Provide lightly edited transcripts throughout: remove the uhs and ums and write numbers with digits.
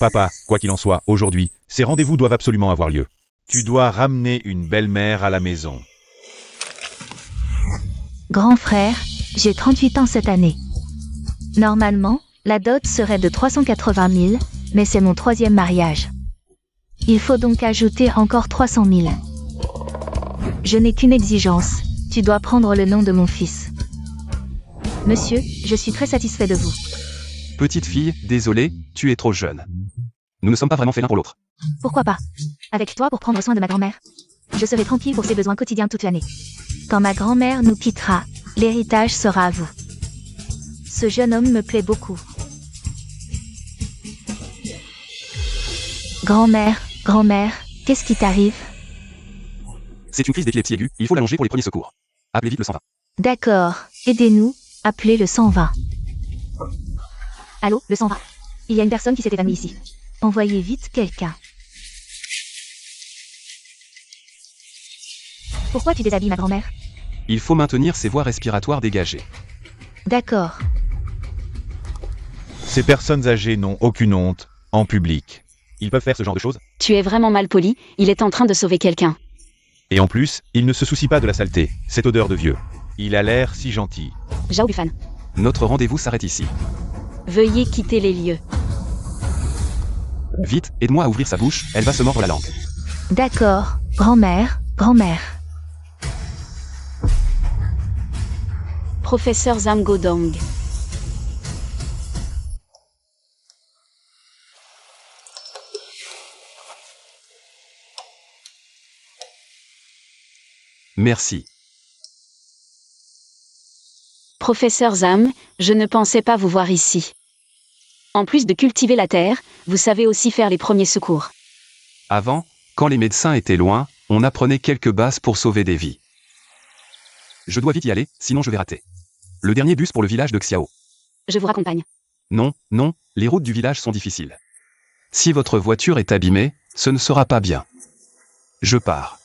Papa, quoi qu'il en soit, aujourd'hui, ces rendez-vous doivent absolument avoir lieu. Tu dois ramener une belle-mère à la maison. Grand frère, j'ai 38 ans cette année. Normalement, la dot serait de 380 000, mais c'est mon 3e mariage. Il faut donc ajouter encore 300 000. Je n'ai qu'une exigence, tu dois prendre le nom de mon fils. Monsieur, je suis très satisfait de vous. Petite fille, désolé, tu es trop jeune. Nous ne sommes pas vraiment faits l'un pour l'autre. Pourquoi pas? Avec toi pour prendre soin de ma grand-mère. Je serai tranquille pour ses besoins quotidiens toute l'année. Quand ma grand-mère nous quittera, l'héritage sera à vous. Ce jeune homme me plaît beaucoup. Grand-mère, qu'est-ce qui t'arrive? C'est une crise d'épilepsie aiguë, il faut l'allonger pour les premiers secours. Appelez vite le 120. D'accord, aidez-nous, appelez le 120. Allô, le 120. Il y a une personne qui s'est évanouie ici. Envoyez vite quelqu'un. Pourquoi tu déshabilles ma grand-mère? Il faut maintenir ses voies respiratoires dégagées. D'accord. Ces personnes âgées n'ont aucune honte, en public. Ils peuvent faire ce genre de choses. Tu es vraiment mal poli, il est en train de sauver quelqu'un. Et en plus, ils ne se soucient pas de la saleté, cette odeur de vieux. Il a l'air si gentil. Zhao Bufan. Notre rendez-vous s'arrête ici. Veuillez quitter les lieux. Vite, aide-moi à ouvrir sa bouche, elle va se mordre la langue. D'accord, grand-mère. Professeur Zhang Godong. Merci. Professeur Zhang, je ne pensais pas vous voir ici. En plus de cultiver la terre, vous savez aussi faire les premiers secours. Avant, quand les médecins étaient loin, on apprenait quelques bases pour sauver des vies. Je dois vite y aller, sinon je vais rater. Le dernier bus pour le village de Xiao. Je vous raccompagne. Non, les routes du village sont difficiles. Si votre voiture est abîmée, ce ne sera pas bien. Je pars.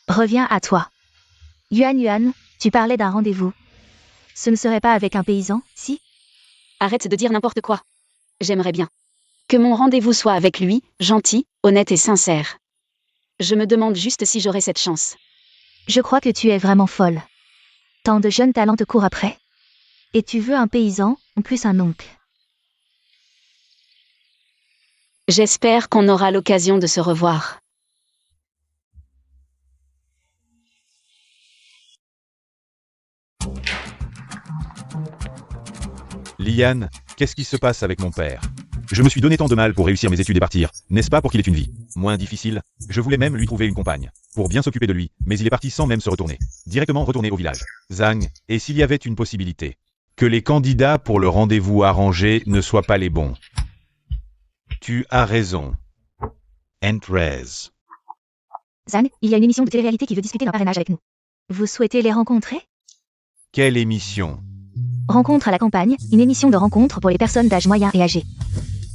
Reviens à toi. Yuan, tu parlais d'un rendez-vous. Ce ne serait pas avec un paysan, si? Arrête de dire n'importe quoi. J'aimerais bien que mon rendez-vous soit avec lui, gentil, honnête et sincère. Je me demande juste si j'aurai cette chance. Je crois que tu es vraiment folle. Tant de jeunes talents te courent après. Et tu veux un paysan, en plus un oncle. J'espère qu'on aura l'occasion de se revoir. Liane, qu'est-ce qui se passe avec mon père? Je me suis donné tant de mal pour réussir mes études et partir, n'est-ce pas pour qu'il ait une vie moins difficile? Je voulais même lui trouver une compagne, pour bien s'occuper de lui, mais il est parti sans même se retourner. Directement retourner au village. Zhang, et s'il y avait une possibilité? Que les candidats pour le rendez-vous arrangé ne soient pas les bons. Tu as raison. Entrez. Zhang, il y a une émission de télé-réalité qui veut discuter d'un parrainage avec nous. Vous souhaitez les rencontrer? Quelle émission? Rencontre à la campagne, une émission de rencontre pour les personnes d'âge moyen et âgé.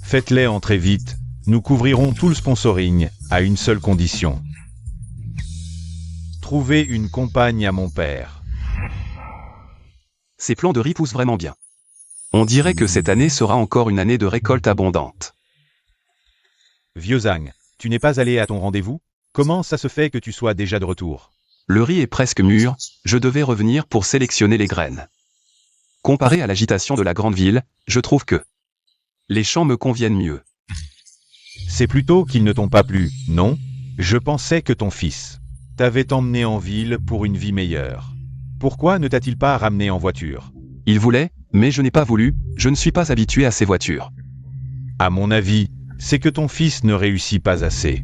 Faites-les entrer vite. Nous couvrirons tout le sponsoring, à une seule condition. Trouvez une compagne à mon père. Ces plans de riz poussent vraiment bien. On dirait que cette année sera encore une année de récolte abondante. Vieux Zhang, tu n'es pas allé à ton rendez-vous? Comment ça se fait que tu sois déjà de retour? Le riz est presque mûr, je devais revenir pour sélectionner les graines. Comparé à l'agitation de la grande ville, je trouve que les champs me conviennent mieux. C'est plutôt qu'ils ne t'ont pas plu, non? Je pensais que ton fils t'avait emmené en ville pour une vie meilleure. Pourquoi ne t'a-t-il pas ramené en voiture? Il voulait, mais je n'ai pas voulu, je ne suis pas habitué à ces voitures. À mon avis, c'est que ton fils ne réussit pas assez.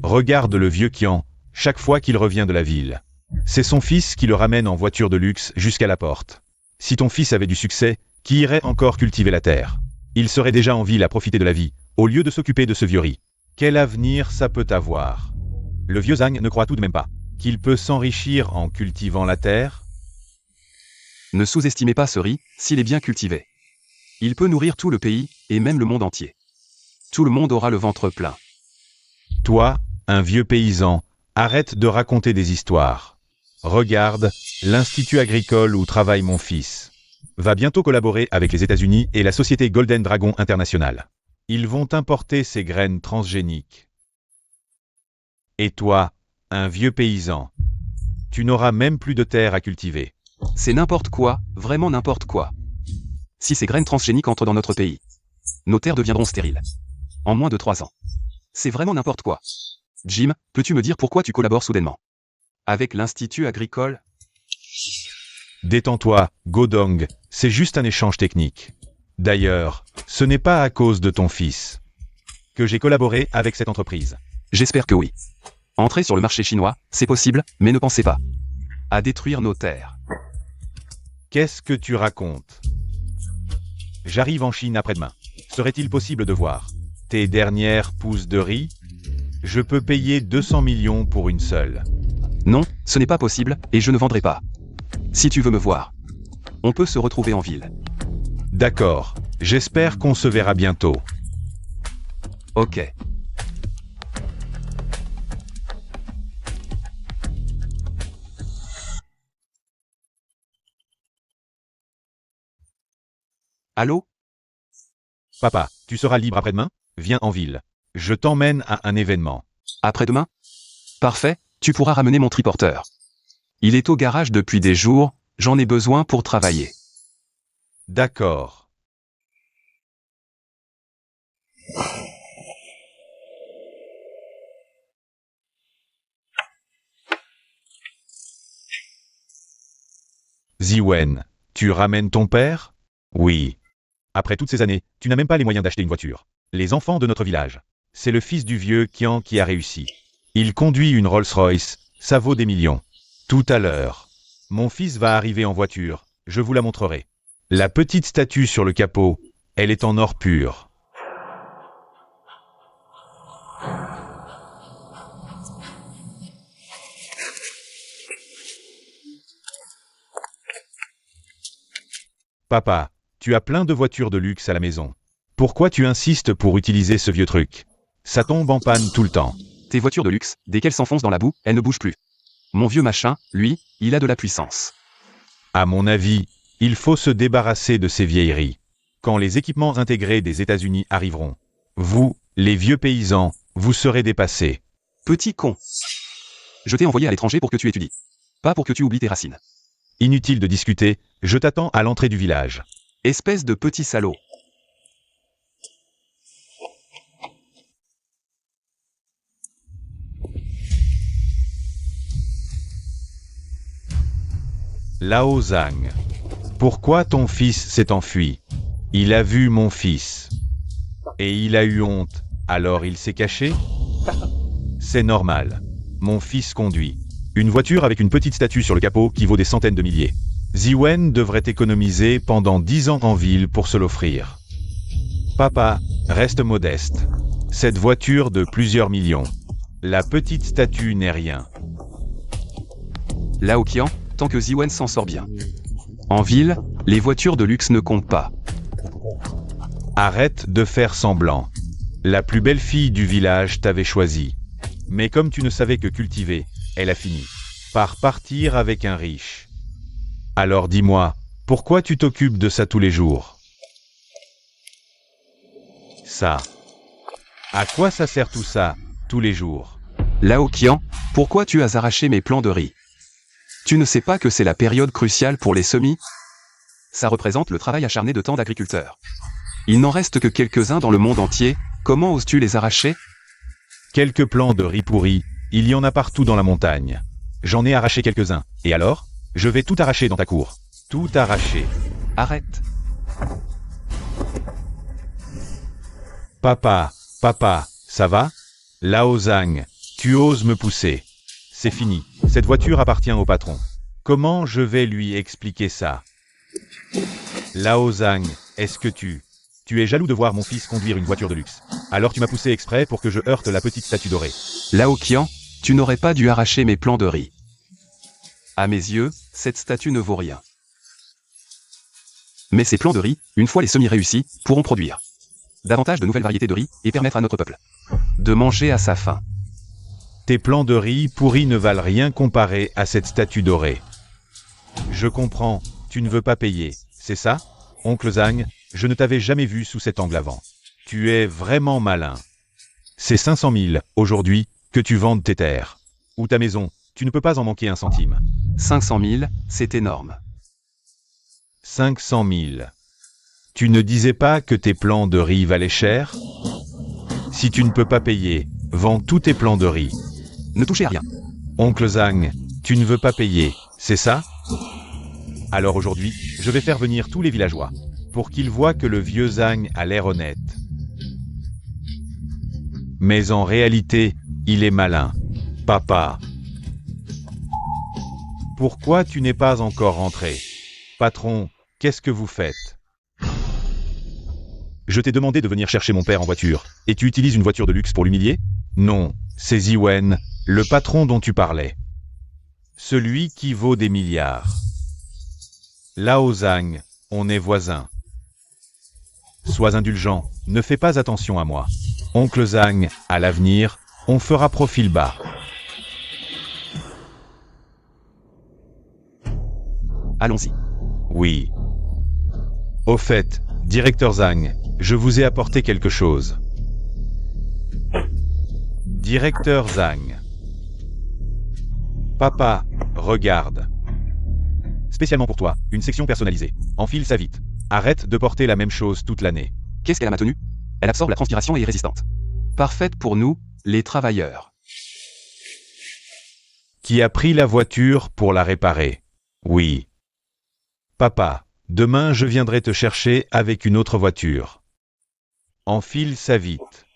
Regarde le vieux Qian, chaque fois qu'il revient de la ville. C'est son fils qui le ramène en voiture de luxe jusqu'à la porte. Si ton fils avait du succès, qui irait encore cultiver la terre? Il serait déjà en ville à profiter de la vie, au lieu de s'occuper de ce vieux riz. Quel avenir ça peut avoir? Le vieux Zhang ne croit tout de même pas qu'il peut s'enrichir en cultivant la terre. Ne sous-estimez pas ce riz, s'il est bien cultivé. Il peut nourrir tout le pays, et même le monde entier. Tout le monde aura le ventre plein. Toi, un vieux paysan, arrête de raconter des histoires. Regarde, l'Institut agricole où travaille mon fils va bientôt collaborer avec les États-Unis et la société Golden Dragon International. Ils vont importer ces graines transgéniques. Et toi, un vieux paysan, tu n'auras même plus de terre à cultiver. C'est n'importe quoi, vraiment n'importe quoi. Si ces graines transgéniques entrent dans notre pays, nos terres deviendront stériles. En moins de 3 ans. C'est vraiment n'importe quoi. Jim, peux-tu me dire pourquoi tu collabores soudainement avec l'Institut agricole? Détends-toi, Godong, c'est juste un échange technique. D'ailleurs, ce n'est pas à cause de ton fils que j'ai collaboré avec cette entreprise. J'espère que oui. Entrer sur le marché chinois, c'est possible, mais ne pensez pas à détruire nos terres. Qu'est-ce que tu racontes? J'arrive en Chine après-demain. Serait-il possible de voir tes dernières pousses de riz? Je peux payer 200 millions pour une seule. Non, ce n'est pas possible, et je ne vendrai pas. Si tu veux me voir, on peut se retrouver en ville. D'accord, j'espère qu'on se verra bientôt. Ok. Allô? Papa, tu seras libre après-demain? Viens en ville. Je t'emmène à un événement. Après-demain? Parfait, tu pourras ramener mon triporteur. Il est au garage depuis des jours, j'en ai besoin pour travailler. D'accord. Ziwen, tu ramènes ton père? Oui. Après toutes ces années, tu n'as même pas les moyens d'acheter une voiture. Les enfants de notre village. C'est le fils du vieux Qian qui a réussi. Il conduit une Rolls-Royce, ça vaut des millions. Tout à l'heure, mon fils va arriver en voiture, je vous la montrerai. La petite statue sur le capot, elle est en or pur. Papa, tu as plein de voitures de luxe à la maison. Pourquoi tu insistes pour utiliser ce vieux truc? Ça tombe en panne tout le temps. Tes voitures de luxe, dès qu'elles s'enfoncent dans la boue, elles ne bougent plus. Mon vieux machin, lui, il a de la puissance. À mon avis, il faut se débarrasser de ces vieilleries. Quand les équipements intégrés des États-Unis arriveront, vous, les vieux paysans, vous serez dépassés. Petit con. Je t'ai envoyé à l'étranger pour que tu étudies. Pas pour que tu oublies tes racines. Inutile de discuter, je t'attends à l'entrée du village. Espèce de petit salaud. Lao Zhang. Pourquoi ton fils s'est enfui? Il a vu mon fils. Et il a eu honte, alors il s'est caché? C'est normal. Mon fils conduit une voiture avec une petite statue sur le capot qui vaut des centaines de milliers. Ziwen devrait économiser pendant 10 ans en ville pour se l'offrir. Papa, reste modeste. Cette voiture de plusieurs millions. La petite statue n'est rien. Lao Qian, tant que Ziwen s'en sort bien. En ville, les voitures de luxe ne comptent pas. Arrête de faire semblant. La plus belle fille du village t'avait choisi. Mais comme tu ne savais que cultiver, elle a fini par partir avec un riche. Alors dis-moi, pourquoi tu t'occupes de ça tous les jours? Ça. À quoi ça sert tout ça, tous les jours? Lao Qian, pourquoi tu as arraché mes plants de riz? Tu ne sais pas que c'est la période cruciale pour les semis? Ça représente le travail acharné de tant d'agriculteurs. Il n'en reste que quelques-uns dans le monde entier, comment oses-tu les arracher? Quelques plants de riz pourris, il y en a partout dans la montagne. J'en ai arraché quelques-uns. Et alors? Je vais tout arracher dans ta cour. Tout arracher. Arrête. Papa, ça va? Lao Zhang, tu oses me pousser. C'est fini, cette voiture appartient au patron. Comment je vais lui expliquer ça? Lao Zhang, est-ce que tu es jaloux de voir mon fils conduire une voiture de luxe? Alors tu m'as poussé exprès pour que je heurte la petite statue dorée. Lao Qian, tu n'aurais pas dû arracher mes plants de riz. À mes yeux, cette statue ne vaut rien. Mais ces plants de riz, une fois les semis réussis, pourront produire davantage de nouvelles variétés de riz et permettre à notre peuple de manger à sa faim. Tes plans de riz pourris ne valent rien comparé à cette statue dorée. Je comprends, tu ne veux pas payer, c'est ça? Oncle Zhang, je ne t'avais jamais vu sous cet angle avant. Tu es vraiment malin. C'est 500 000, aujourd'hui, que tu vendes tes terres. Ou ta maison, tu ne peux pas en manquer un centime. 500 000, c'est énorme. 500 000. Tu ne disais pas que tes plants de riz valaient cher? Si tu ne peux pas payer, vends tous tes plants de riz. Ne touchez à rien. Oncle Zhang, tu ne veux pas payer, c'est ça? Alors aujourd'hui, je vais faire venir tous les villageois, pour qu'ils voient que le vieux Zhang a l'air honnête. Mais en réalité, il est malin. Papa. Pourquoi tu n'es pas encore rentré? Patron, qu'est-ce que vous faites? Je t'ai demandé de venir chercher mon père en voiture, et tu utilises une voiture de luxe pour l'humilier? Non, c'est Ziwen, le patron dont tu parlais. Celui qui vaut des milliards. Lao Zhang, on est voisins. Sois indulgent, ne fais pas attention à moi. Oncle Zhang, à l'avenir, on fera profil bas. Allons-y. Oui. Au fait, directeur Zhang, je vous ai apporté quelque chose. Directeur Zhang. Papa, regarde. Spécialement pour toi, une section personnalisée. Enfile ça vite. Arrête de porter la même chose toute l'année. Qu'est-ce qu'elle a ma tenue? Elle absorbe la transpiration et est résistante. Parfaite pour nous, les travailleurs. Qui a pris la voiture pour la réparer? Oui. Papa, demain je viendrai te chercher avec une autre voiture. Enfile ça vite.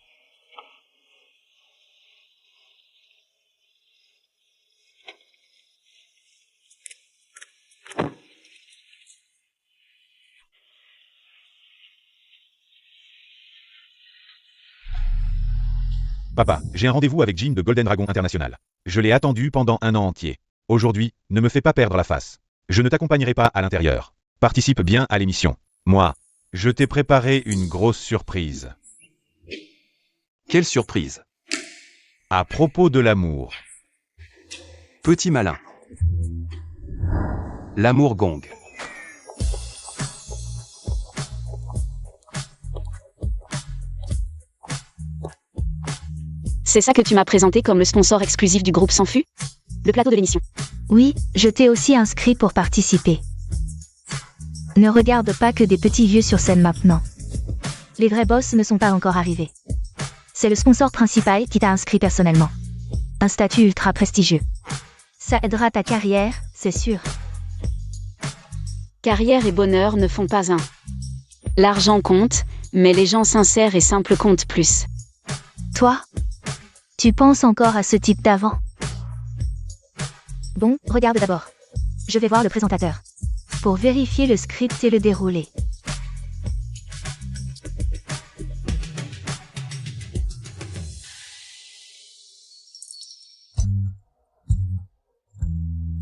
Papa, j'ai un rendez-vous avec Jim de Golden Dragon International. Je l'ai attendu pendant un an entier. Aujourd'hui, ne me fais pas perdre la face. Je ne t'accompagnerai pas à l'intérieur. Participe bien à l'émission. Moi, je t'ai préparé une grosse surprise. Quelle surprise. À propos de l'amour. Petit malin. L'amour gong. C'est ça que tu m'as présenté comme le sponsor exclusif du groupe Sanfu? Le plateau de l'émission. Oui, je t'ai aussi inscrit pour participer. Ne regarde pas que des petits vieux sur scène maintenant. Les vrais boss ne sont pas encore arrivés. C'est le sponsor principal qui t'a inscrit personnellement. Un statut ultra prestigieux. Ça aidera ta carrière, c'est sûr. Carrière et bonheur ne font pas un. L'argent compte, mais les gens sincères et simples comptent plus. Toi? Tu penses encore à ce type d'avant? Bon, regarde d'abord. Je vais voir le présentateur. Pour vérifier le script et le déroulé.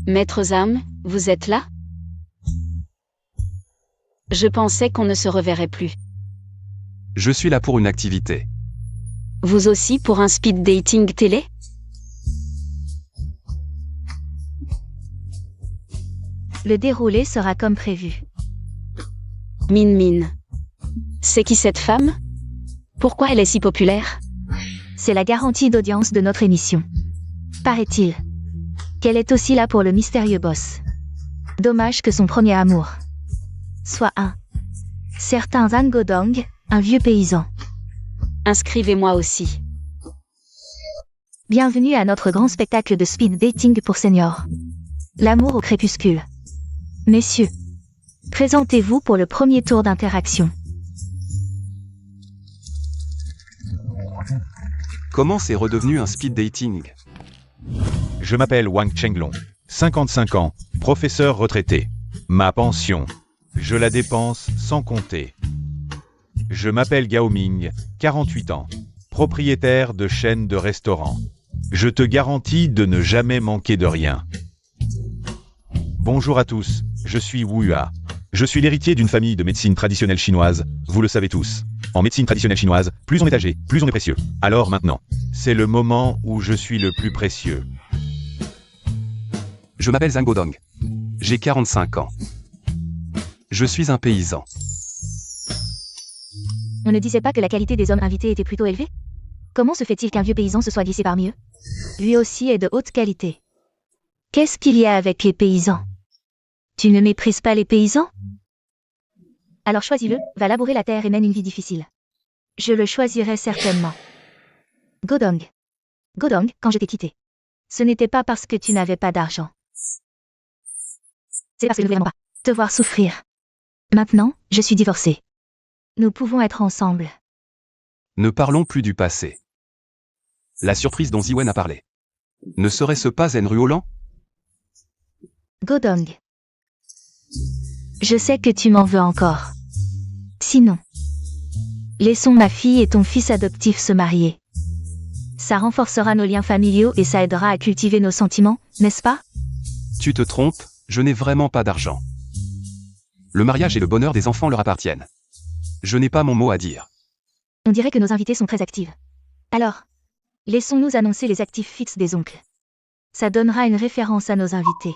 Maître Zhang, vous êtes là? Je pensais qu'on ne se reverrait plus. Je suis là pour une activité. Vous aussi pour un speed dating télé? Le déroulé sera comme prévu. Min Min. C'est qui cette femme? Pourquoi elle est si populaire? C'est la garantie d'audience de notre émission. Paraît-il qu'elle est aussi là pour le mystérieux boss. Dommage que son premier amour soit un certain Zhang Godong, un vieux paysan. Inscrivez-moi aussi. Bienvenue à notre grand spectacle de speed dating pour seniors. L'amour au crépuscule. Messieurs, présentez-vous pour le premier tour d'interaction. Comment c'est redevenu un speed dating? Je m'appelle Wang Chenglong, 55 ans, professeur retraité. Ma pension, je la dépense sans compter. Je m'appelle Gao Ming, 48 ans, propriétaire de chaîne de restaurants. Je te garantis de ne jamais manquer de rien. Bonjour à tous, je suis Wu Yua. Je suis l'héritier d'une famille de médecine traditionnelle chinoise, vous le savez tous. En médecine traditionnelle chinoise, plus on est âgé, plus on est précieux. Alors maintenant, C'est le moment où je suis le plus précieux. Je m'appelle Zhang Godong. J'ai 45 ans. Je suis un paysan. On ne disait pas que la qualité des hommes invités était plutôt élevée? Comment se fait-il qu'un vieux paysan se soit glissé parmi eux? Lui aussi est de haute qualité. Qu'est-ce qu'il y a avec les paysans? Tu ne méprises pas les paysans? Alors choisis-le, va labourer la terre et mène une vie difficile. Je le choisirai certainement. Godong. Godong, quand je t'ai quitté. Ce n'était pas parce que tu n'avais pas d'argent. C'est parce que je ne voulais vraiment pas te voir souffrir. Maintenant, je suis divorcée. Nous pouvons être ensemble. Ne parlons plus du passé. La surprise dont Ziwen a parlé. Ne serait-ce pas Zen Ruolan? Godong. Je sais que tu m'en veux encore. Sinon, laissons ma fille et ton fils adoptif se marier. Ça renforcera nos liens familiaux et ça aidera à cultiver nos sentiments, n'est-ce pas? Tu te trompes, je n'ai vraiment pas d'argent. Le mariage et le bonheur des enfants leur appartiennent. Je n'ai pas mon mot à dire. On dirait que nos invités sont très actifs. Alors, laissons-nous annoncer les actifs fixes des oncles. Ça donnera une référence à nos invités.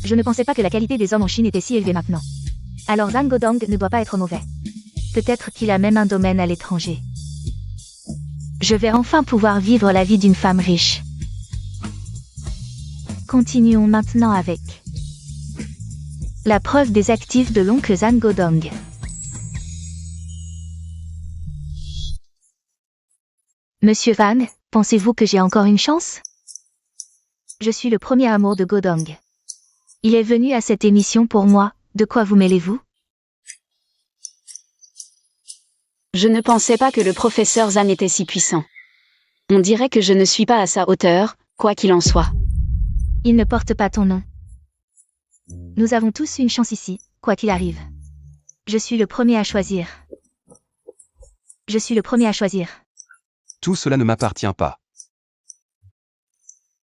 Je ne pensais pas que la qualité des hommes en Chine était si élevée maintenant. Alors Zhang Godong ne doit pas être mauvais. Peut-être qu'il a même un domaine à l'étranger. Je vais enfin pouvoir vivre la vie d'une femme riche. Continuons maintenant avec la preuve des actifs de l'oncle Zhang Godong. Monsieur Van, pensez-vous que j'ai encore une chance? Je suis le premier amour de Godong. Il est venu à cette émission pour moi, de quoi vous mêlez-vous? Je ne pensais pas que le professeur Zhan était si puissant. On dirait que je ne suis pas à sa hauteur, quoi qu'il en soit. Il ne porte pas ton nom. Nous avons tous une chance ici, quoi qu'il arrive. Je suis le premier à choisir. Je suis le premier à choisir. Tout cela ne m'appartient pas.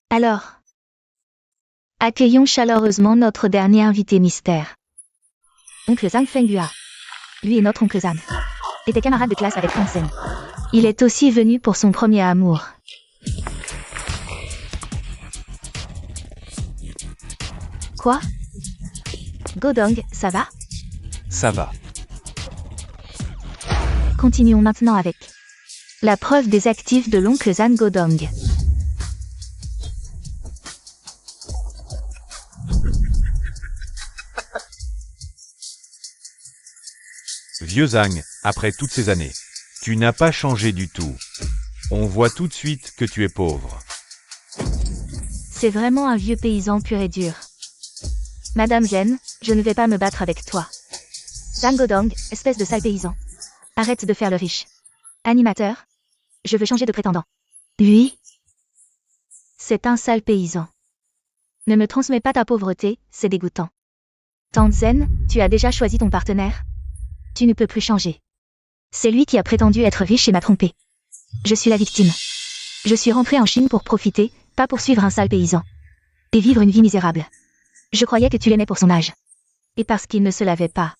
Alors, accueillons chaleureusement notre dernier invité mystère. Oncle Zhang Fenghua. Lui est notre oncle Zhan. Était camarade de classe avec Hansen. Il est aussi venu pour son premier amour. Quoi? Godong, ça va? Ça va. Continuons maintenant avec la preuve des actifs de l'oncle Zhan Godong. Vieux Zhang, après toutes ces années, tu n'as pas changé du tout. On voit tout de suite que tu es pauvre. C'est vraiment un vieux paysan pur et dur. Madame Zen, je ne vais pas me battre avec toi. Zhang Godong, espèce de sale paysan. Arrête de faire le riche. Animateur, je veux changer de prétendant. Lui? C'est un sale paysan. Ne me transmets pas ta pauvreté, c'est dégoûtant. Tante Zen, tu as déjà choisi ton partenaire? Tu ne peux plus changer. C'est lui qui a prétendu être riche et m'a trompé. Je suis la victime. Je suis rentrée en Chine pour profiter, pas pour suivre un sale paysan. Et vivre une vie misérable. Je croyais que tu l'aimais pour son âge. Et parce qu'il ne se lavait pas.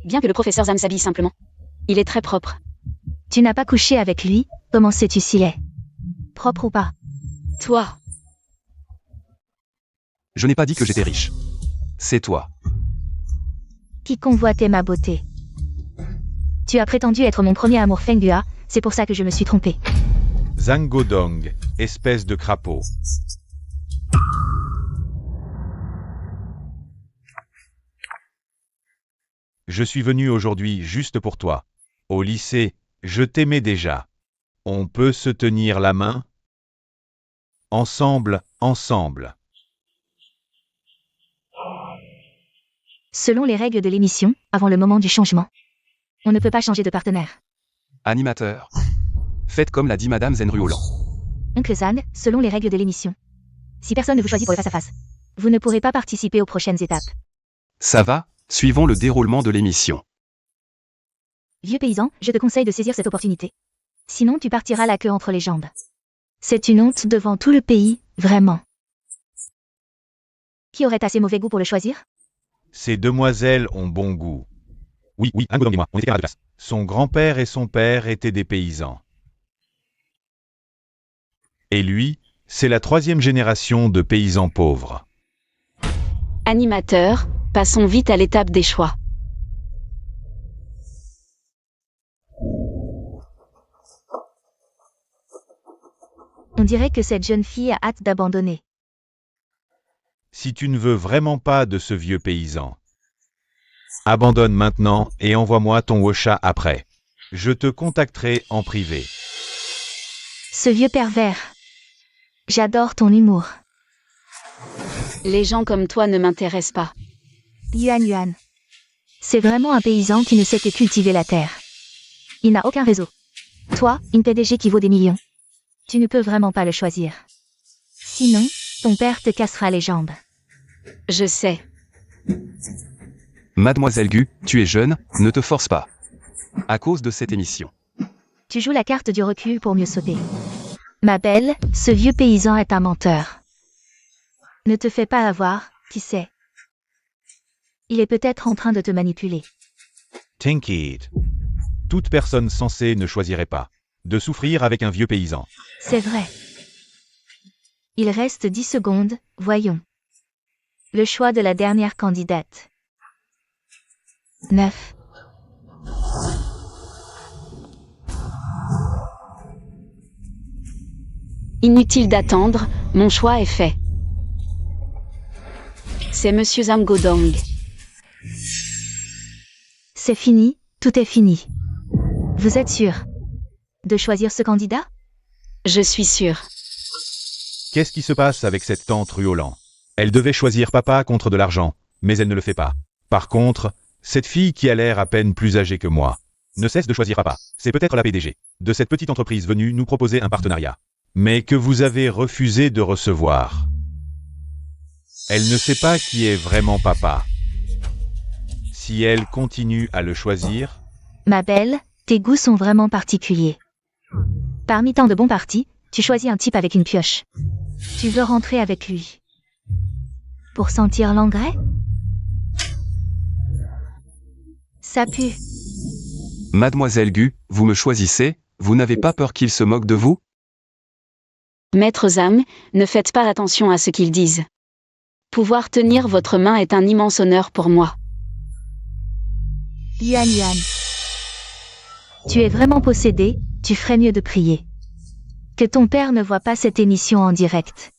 Bien que le professeur Zhan s'habille simplement. Il est très propre. Tu n'as pas couché avec lui, comment sais-tu s'il est propre ou pas? Toi, Je n'ai pas dit que j'étais riche. C'est toi. Qui convoitait ma beauté? Tu as prétendu être mon premier amour Fenghua, c'est pour ça que je me suis trompée. Zhang Godong, espèce de crapaud. Je suis venu aujourd'hui juste pour toi. Au lycée, je t'aimais déjà. On peut se tenir la main? Ensemble, ensemble. Selon les règles de l'émission, avant le moment du changement, on ne peut pas changer de partenaire. Animateur. Faites comme l'a dit Madame Zen Ruolan. Oncle Zhan, selon les règles de l'émission. Si personne ne vous choisit pour le face-à-face, vous ne pourrez pas participer aux prochaines étapes. Ça va, suivons le déroulement de l'émission. Vieux paysan, je te conseille de saisir cette opportunité. Sinon tu partiras la queue entre les jambes. C'est une honte devant tout le pays, vraiment. Qui aurait assez mauvais goût pour le choisir? Ces demoiselles ont bon goût. Oui, Angodong et moi, on était camarades de classe. Son grand-père et son père étaient des paysans. Et lui, c'est la 3e génération de paysans pauvres. Animateur, passons vite à l'étape des choix. On dirait que cette jeune fille a hâte d'abandonner. Si tu ne veux vraiment pas de ce vieux paysan, abandonne maintenant et envoie-moi ton Wosha après. Je te contacterai en privé. Ce vieux pervers. J'adore ton humour. Les gens comme toi ne m'intéressent pas. Yuan. C'est vraiment un paysan qui ne sait que cultiver la terre. Il n'a aucun réseau. Toi, une PDG qui vaut des millions. Tu ne peux vraiment pas le choisir. Sinon, ton père te cassera les jambes. Je sais. Mademoiselle Gu, tu es jeune, ne te force pas. À cause de cette émission. Tu joues la carte du recul pour mieux sauter. Ma belle, ce vieux paysan est un menteur. Ne te fais pas avoir, qui sait. Il est peut-être en train de te manipuler. Think it. Toute personne sensée ne choisirait pas de souffrir avec un vieux paysan. C'est vrai. Il reste 10 secondes, voyons. Le choix de la dernière candidate. 9. Inutile d'attendre, mon choix est fait. C'est Monsieur Zamgodong. C'est fini, tout est fini. Vous êtes sûr de choisir ce candidat? Je suis sûre. Qu'est-ce qui se passe avec cette tante Ruolan? Elle devait choisir papa contre de l'argent, mais elle ne le fait pas. Par contre, cette fille qui a l'air à peine plus âgée que moi ne cesse de choisir papa. C'est peut-être la PDG de cette petite entreprise venue nous proposer un partenariat, mais que vous avez refusé de recevoir. Elle ne sait pas qui est vraiment papa. Si elle continue à le choisir... Ma belle, tes goûts sont vraiment particuliers. Parmi tant de bons partis, tu choisis un type avec une pioche. Tu veux rentrer avec lui. Pour sentir l'engrais? Ça pue. Mademoiselle Gu, vous me choisissez, vous n'avez pas peur qu'il se moque de vous? Maître Zam, ne faites pas attention à ce qu'ils disent. Pouvoir tenir votre main est un immense honneur pour moi. Yuan. Tu es vraiment possédé, tu ferais mieux de prier. Que ton père ne voit pas cette émission en direct.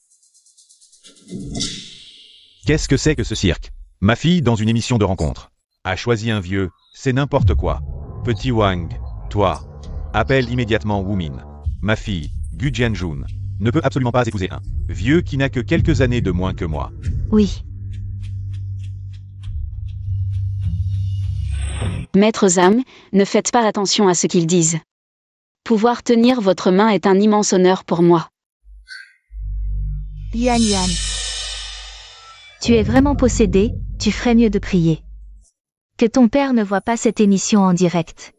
Qu'est-ce que c'est que ce cirque? Ma fille dans une émission de rencontre a choisi un vieux, c'est n'importe quoi. Petit Wang, toi, appelle immédiatement Wumin. Ma fille, Gu Jianjun, ne peut absolument pas épouser un vieux qui n'a que quelques années de moins que moi. Oui. Maître Zam, ne faites pas attention à ce qu'ils disent. Pouvoir tenir votre main est un immense honneur pour moi. Yuan. Tu es vraiment possédé, tu ferais mieux de prier. Que ton père ne voit pas cette émission en direct.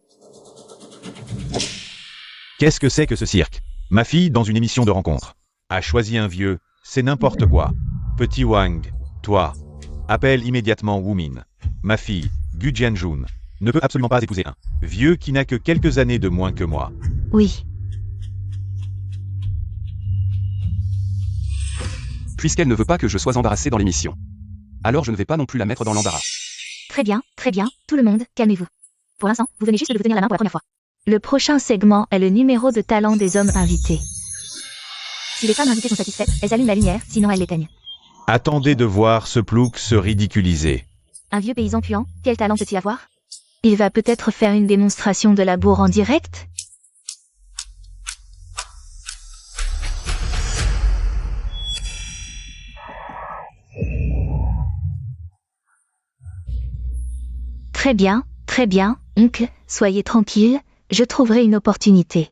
Qu'est-ce que c'est que ce cirque? Ma fille dans une émission de rencontre a choisi un vieux, c'est n'importe quoi. Petit Wang, toi, appelle immédiatement Wumin. Ma fille, Gu Jianjun, ne peut absolument pas épouser un vieux qui n'a que quelques années de moins que moi. Oui. Puisqu'elle ne veut pas que je sois embarrassé dans l'émission. Alors je ne vais pas non plus la mettre dans l'embarras. Très bien, tout le monde, calmez-vous. Pour l'instant, vous venez juste de vous tenir la main pour la première fois. Le prochain segment est le numéro de talent des hommes invités. Si les femmes invitées sont satisfaites, elles allument la lumière, sinon elles l'éteignent. Attendez de voir ce plouc se ridiculiser. Un vieux paysan puant, quel talent peut-il avoir? Il va peut-être faire une démonstration de labour en direct? Très bien, oncle, soyez tranquille, je trouverai une opportunité.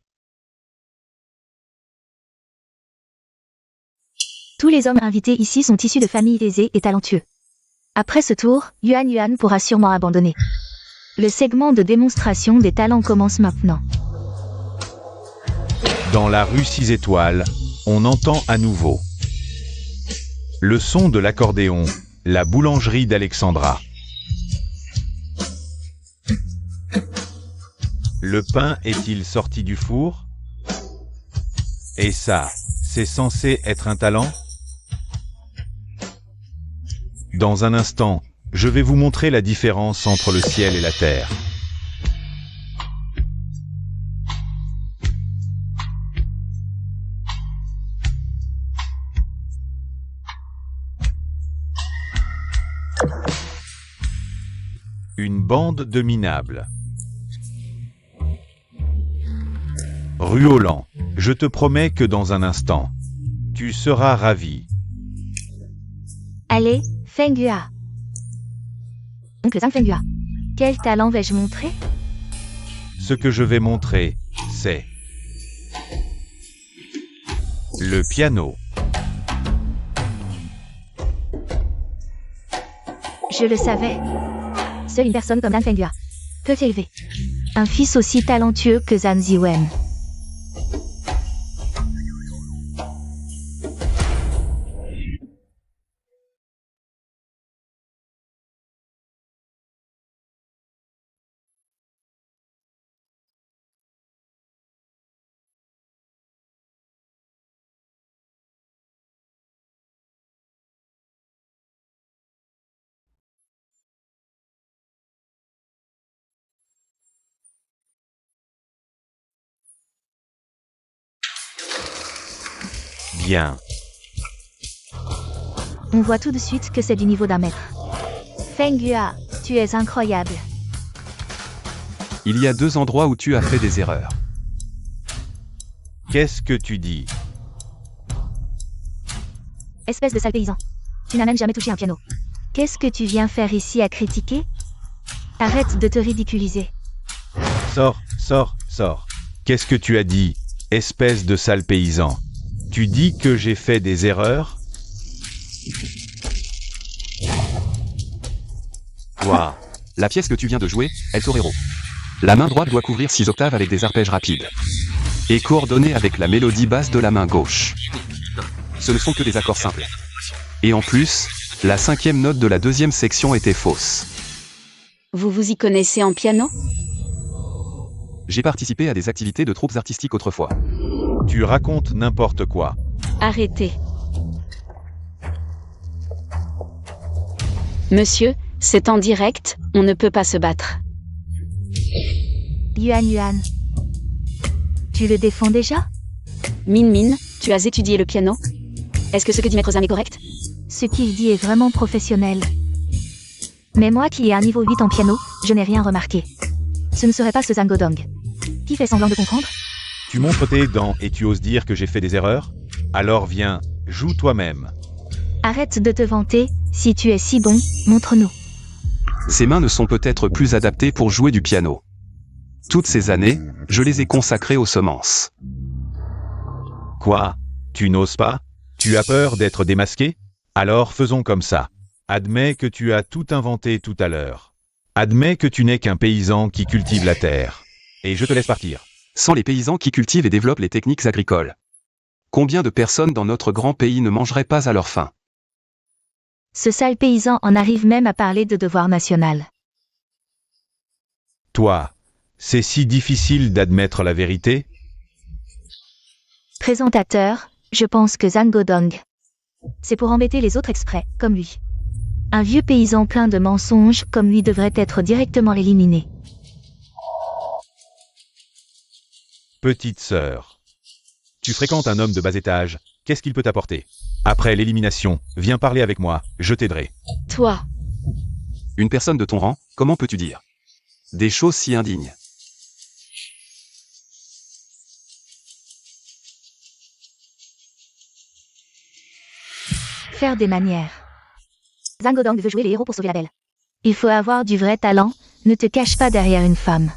Tous les hommes invités ici sont issus de familles aisées et talentueux. Après ce tour, Yuan pourra sûrement abandonner. Le segment de démonstration des talents commence maintenant. Dans la rue 6 étoiles, on entend à nouveau le son de l'accordéon, la boulangerie d'Alexandra. Le pain est-il sorti du four? Et ça, c'est censé être un talent? Dans un instant, je vais vous montrer la différence entre le ciel et la terre. Une bande de minables. Rue Holland, je te promets que dans un instant, tu seras ravi. Allez, Fenghua. Oncle Zhang Fenghua. Quel talent vais-je montrer? Ce que je vais montrer, c'est le piano. Je le savais. Seule une personne comme Zhang Fenghua peut élever un fils aussi talentueux que Zhan Ziwen. Bien. On voit tout de suite que c'est du niveau d'un maître. Fenghua, tu es incroyable. Il y a 2 endroits où tu as fait des erreurs. Qu'est-ce que tu dis? Espèce de sale paysan. Tu n'as même jamais touché un piano. Qu'est-ce que tu viens faire ici à critiquer? Arrête de te ridiculiser. Sors, sors, sors. Qu'est-ce que tu as dit, espèce de sale paysan? Tu dis que j'ai fait des erreurs? Waouh. La pièce que tu viens de jouer, El Torero. La main droite doit couvrir 6 octaves avec des arpèges rapides. Et coordonner avec la mélodie basse de la main gauche. Ce ne sont que des accords simples. Et en plus, la 5e note de la 2e section était fausse. Vous vous y connaissez en piano? J'ai participé à des activités de troupes artistiques autrefois. Tu racontes n'importe quoi. Arrêtez. Monsieur, c'est en direct, on ne peut pas se battre. Yuan. Tu le défends déjà? Min, tu as étudié le piano? Est-ce que ce que dit Maître Zhang est correct? Ce qu'il dit est vraiment professionnel. Mais moi qui ai un niveau 8 en piano, je n'ai rien remarqué. Ce ne serait pas ce Zhang Godong. Qui fait semblant de comprendre? Tu montres tes dents et tu oses dire que j'ai fait des erreurs? Alors viens, joue toi-même. Arrête de te vanter, si tu es si bon, montre-nous. Ses mains ne sont peut-être plus adaptées pour jouer du piano. Toutes ces années, je les ai consacrées aux semences. Quoi? Tu n'oses pas? Tu as peur d'être démasqué? Alors faisons comme ça. Admets que tu as tout inventé tout à l'heure. Admets que tu n'es qu'un paysan qui cultive la terre. Et je te laisse partir. Sans les paysans qui cultivent et développent les techniques agricoles. Combien de personnes dans notre grand pays ne mangeraient pas à leur faim? Ce sale paysan en arrive même à parler de devoir national. Toi, c'est si difficile d'admettre la vérité? Présentateur, je pense que Zhang Godong. C'est pour embêter les autres exprès, comme lui. Un vieux paysan plein de mensonges comme lui devrait être directement éliminé. Petite sœur. Tu fréquentes un homme de bas étage, qu'est-ce qu'il peut t'apporter? Après l'élimination, viens parler avec moi, je t'aiderai. Toi, Une personne de ton rang, comment peux-tu dire des choses si indignes? Faire des manières. Zhang Godong veut jouer les héros pour sauver la belle. Il faut avoir du vrai talent, ne te cache pas derrière une femme.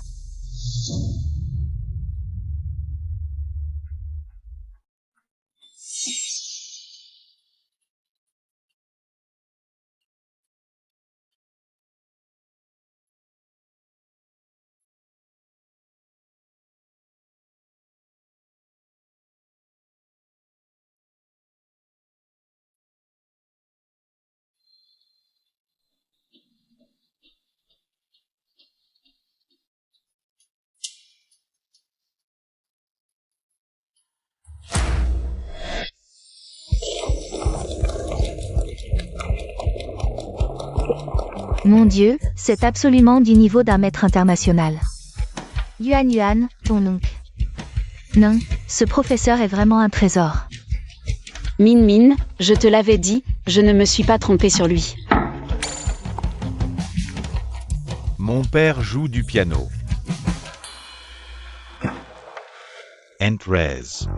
Mon Dieu, c'est absolument du niveau d'un maître international. Yuan, ton oncle. Non, ce professeur est vraiment un trésor. Min, je te l'avais dit, je ne me suis pas trompée sur lui. Mon père joue du piano. Entrez.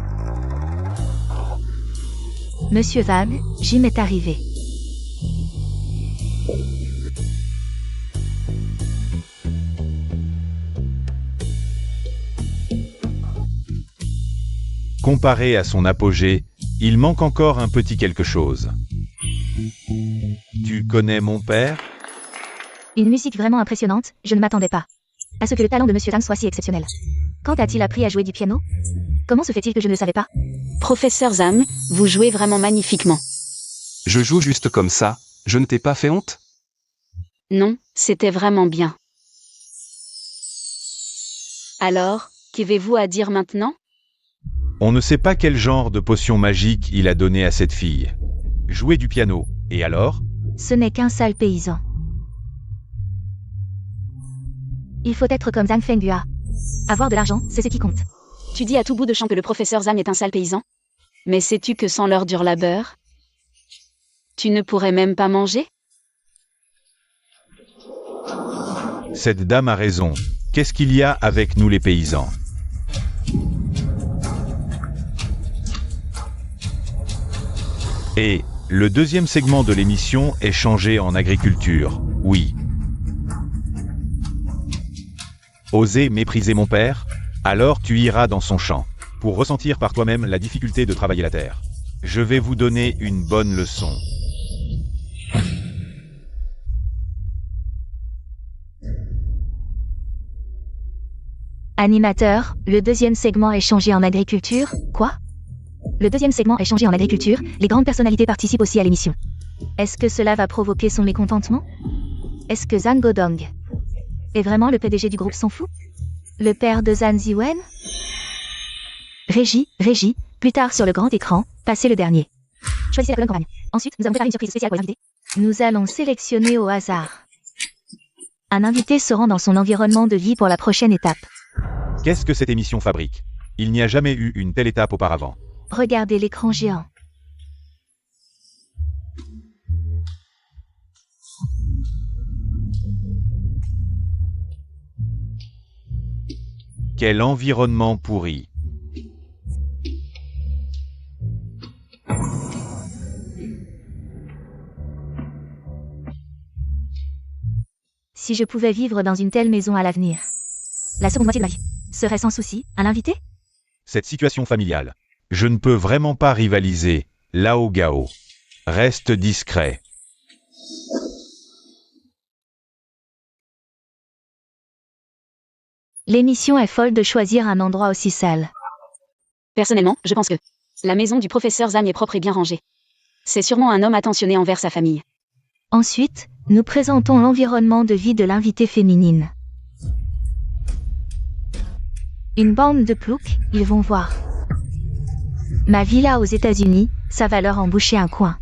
Monsieur Van, Jim est arrivé. Comparé à son apogée, il manque encore un petit quelque chose. Tu connais mon père? Une musique vraiment impressionnante, je ne m'attendais pas à ce que le talent de Monsieur Zhang soit si exceptionnel. Quand a-t-il appris à jouer du piano? Comment se fait-il que je ne le savais pas? Professeur Zhang, vous jouez vraiment magnifiquement. Je joue juste comme ça, je ne t'ai pas fait honte? Non, c'était vraiment bien. Alors, qu'avez-vous à dire maintenant? On ne sait pas quel genre de potion magique il a donné à cette fille. Jouer du piano, et alors? Ce n'est qu'un sale paysan. Il faut être comme Zhang Fenghua. Avoir de l'argent, c'est ce qui compte. Tu dis à tout bout de champ que le professeur Zhang est un sale paysan? Mais sais-tu que sans leur dur labeur, tu ne pourrais même pas manger? Cette dame a raison. Qu'est-ce qu'il y a avec nous les paysans? Et le deuxième segment de l'émission est changé en agriculture. Oui. Oser mépriser mon père? Alors tu iras dans son champ, pour ressentir par toi-même la difficulté de travailler la terre. Je vais vous donner une bonne leçon. Animateur, le deuxième segment est changé en agriculture, quoi? Le deuxième segment est changé en agriculture, les grandes personnalités participent aussi à l'émission. Est-ce que cela va provoquer son mécontentement? Est-ce que Zhang Godong est vraiment le PDG du groupe S'en Fout? Le père de Zhan Ziwen? Régie, plus tard sur le grand écran, passez le dernier. Choisissez la colonne campagne. Ensuite, nous allons préparer une surprise spéciale pour les invités. Nous allons sélectionner au hasard. Un invité se rend dans son environnement de vie pour la prochaine étape. Qu'est-ce que cette émission fabrique? Il n'y a jamais eu une telle étape auparavant. Regardez l'écran géant. Quel environnement pourri. Si je pouvais vivre dans une telle maison à l'avenir. La seconde moitié de ma vie serait sans souci à l'invité? Cette situation familiale. Je ne peux vraiment pas rivaliser. Lao Gao. Reste discret. L'émission est folle de choisir un endroit aussi sale. Personnellement, je pense que la maison du professeur Zhang est propre et bien rangée. C'est sûrement un homme attentionné envers sa famille. Ensuite, nous présentons l'environnement de vie de l'invitée féminine. Une bande de ploucs, ils vont voir. Ma villa aux États-Unis, ça va leur emboucher un coin.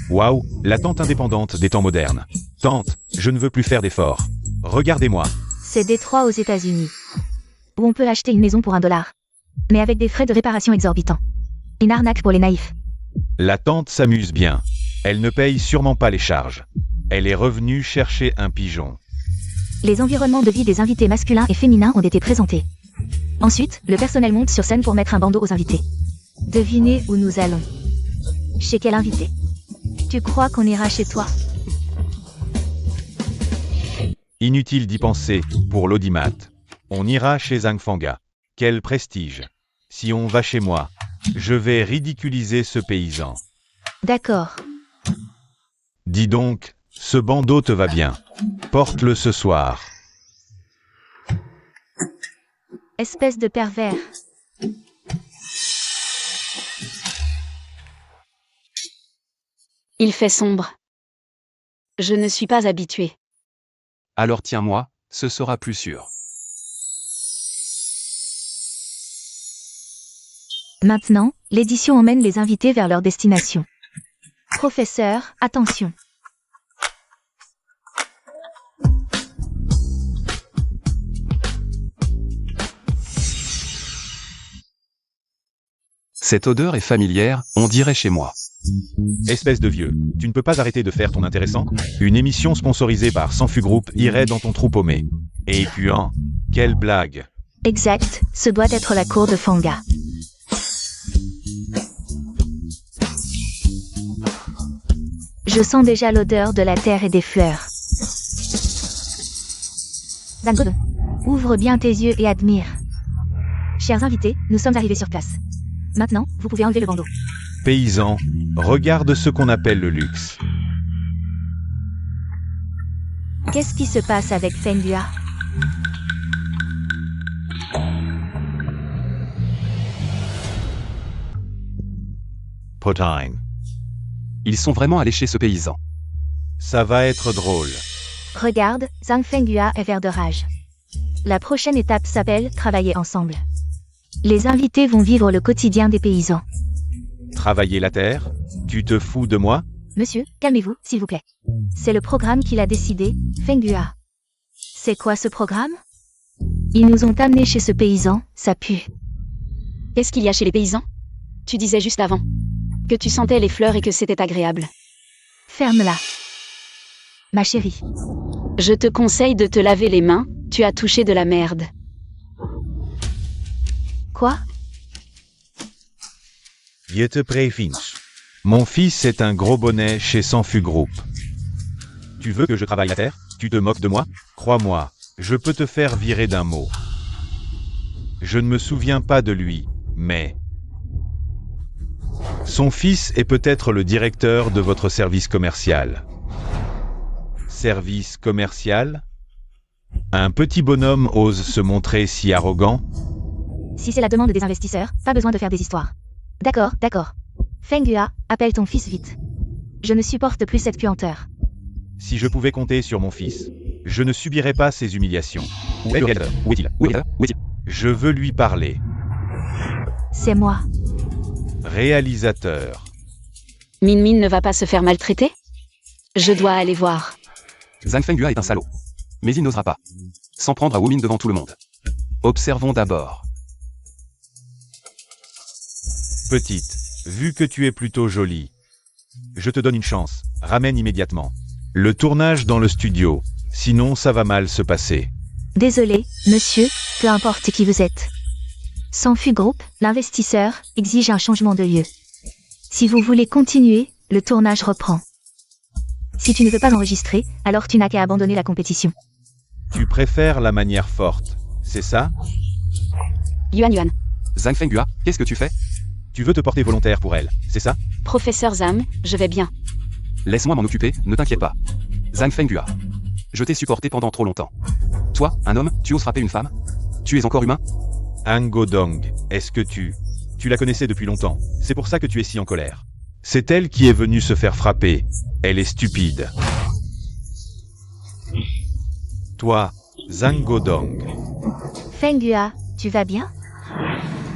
Waouh, la tante indépendante des temps modernes. Tante, je ne veux plus faire d'efforts. Regardez-moi. C'est Détroit aux États-Unis. Où on peut acheter une maison pour $1. Mais avec des frais de réparation exorbitants. Une arnaque pour les naïfs. La tante s'amuse bien. Elle ne paye sûrement pas les charges. Elle est revenue chercher un pigeon. Les environnements de vie des invités masculins et féminins ont été présentés. Ensuite, le personnel monte sur scène pour mettre un bandeau aux invités. Devinez où nous allons. Chez quel invité? Tu crois qu'on ira chez toi? Inutile d'y penser, pour l'audimat. On ira chez Zhang Fanga. Quel prestige. Si on va chez moi, je vais ridiculiser ce paysan. D'accord. Dis donc, ce bandeau te va bien. Porte-le ce soir. Espèce de pervers. Il fait sombre. Je ne suis pas habituée. Alors tiens-moi, ce sera plus sûr. Maintenant, l'édition emmène les invités vers leur destination. Professeur, attention. Cette odeur est familière, on dirait chez moi. Espèce de vieux, tu ne peux pas arrêter de faire ton intéressant? Une émission sponsorisée par Sanfu Group irait dans ton trou paumé. Et puant, quelle blague! Exact, ce doit être la cour de Fanga. Je sens déjà l'odeur de la terre et des fleurs. Zangodong, ouvre bien tes yeux et admire. Chers invités, nous sommes arrivés sur place. Maintenant, vous pouvez enlever le bandeau. Paysan, regarde ce qu'on appelle le luxe. Qu'est-ce qui se passe avec Fengyua? Potine. Ils sont vraiment allés chez ce paysan. Ça va être drôle. Regarde, Zhang Fengyua est vert de rage. La prochaine étape s'appelle travailler ensemble. Les invités vont vivre le quotidien des paysans. Travailler la terre? Tu te fous de moi? Monsieur, calmez-vous, s'il vous plaît. C'est le programme qu'il a décidé, Fengyua. C'est quoi ce programme? Ils nous ont amenés chez ce paysan, ça pue. Qu'est-ce qu'il y a chez les paysans? Tu disais juste avant que tu sentais les fleurs et que c'était agréable. Ferme-la. Ma chérie. Je te conseille de te laver les mains, tu as touché de la merde. Quoi? Je te préviens. Mon fils est un gros bonnet chez Sanfu Group. Tu veux que je travaille la terre? Tu te moques de moi? Crois-moi, je peux te faire virer d'un mot. Je ne me souviens pas de lui, mais... Son fils est peut-être le directeur de votre service commercial. Service commercial? Un petit bonhomme ose se montrer si arrogant? Si c'est la demande des investisseurs, pas besoin de faire des histoires. D'accord, d'accord. Fengyua, appelle ton fils vite. Je ne supporte plus cette puanteur. Si je pouvais compter sur mon fils, je ne subirais pas ces humiliations. Où est-il? Je veux lui parler. C'est moi. Réalisateur. Min Min ne va pas se faire maltraiter? Je dois aller voir. Zhang Fengyua est un salaud. Mais il n'osera pas s'en prendre à Wu Min devant tout le monde. Observons d'abord. Petite, vu que tu es plutôt jolie, je te donne une chance, ramène immédiatement le tournage dans le studio, sinon ça va mal se passer. Désolé, monsieur, peu importe qui vous êtes. Sanfu Group, l'investisseur, exige un changement de lieu. Si vous voulez continuer, le tournage reprend. Si tu ne veux pas enregistrer, alors tu n'as qu'à abandonner la compétition. Tu préfères la manière forte, c'est ça? Yuan. Zhang Fengyua, qu'est-ce que tu fais? Tu veux te porter volontaire pour elle, c'est ça? Professeur Zhang, je vais bien. Laisse-moi m'en occuper, ne t'inquiète pas. Zhang Fengyua. Je t'ai supporté pendant trop longtemps. Toi, un homme, tu oses frapper une femme? Tu es encore humain? Zangodong, est-ce que tu la connaissais depuis longtemps? C'est pour ça que tu es si en colère. C'est elle qui est venue se faire frapper. Elle est stupide. Toi, Zangodong. Fengyua, tu vas bien?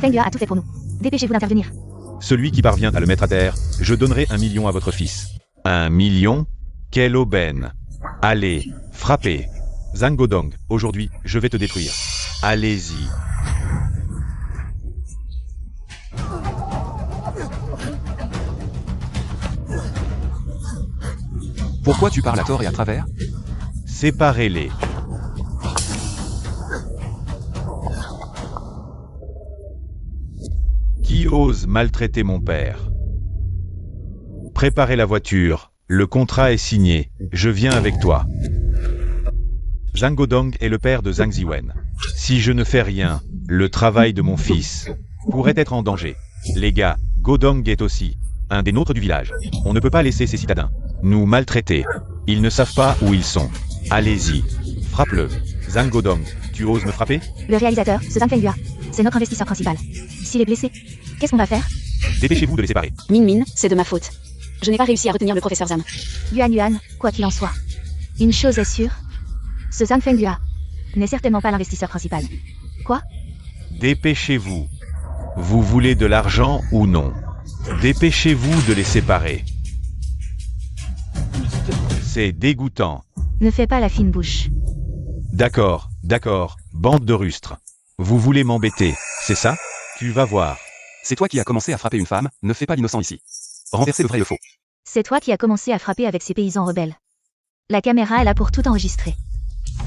Fengyua a tout fait pour nous. Dépêchez-vous d'intervenir. Celui qui parvient à le mettre à terre, je donnerai 1 million à votre fils. 1 million? Quelle aubaine! Allez, frappez! Zangodong, aujourd'hui, je vais te détruire. Allez-y. Pourquoi tu parles à tort et à travers? Séparez-les. Qui ose maltraiter mon père? Préparez la voiture, le contrat est signé, je viens avec toi. Zangodong est le père de Zhang Ziwen. Si je ne fais rien, le travail de mon fils pourrait être en danger. Les gars, Godong est aussi un des nôtres du village. On ne peut pas laisser ces citadins nous maltraiter. Ils ne savent pas où ils sont. Allez-y, frappe-le. Zangodong, tu oses me frapper? Le réalisateur, ce Zhang Fengyua, c'est notre investisseur principal. S'il est blessé, qu'est-ce qu'on va faire? Dépêchez-vous de les séparer. Min Min, c'est de ma faute. Je n'ai pas réussi à retenir le professeur Zhang. Yuan, quoi qu'il en soit. Une chose est sûre, ce Zhang Fengyua n'est certainement pas l'investisseur principal. Quoi? Dépêchez-vous. Vous voulez de l'argent ou non? Dépêchez-vous de les séparer. C'est dégoûtant. Ne fais pas la fine bouche. D'accord, bande de rustres. Vous voulez m'embêter, c'est ça? Tu vas voir. C'est toi qui as commencé à frapper une femme, ne fais pas l'innocent ici. Renverser le vrai et le faux. C'est toi qui as commencé à frapper avec ces paysans rebelles. La caméra est là pour tout enregistrer.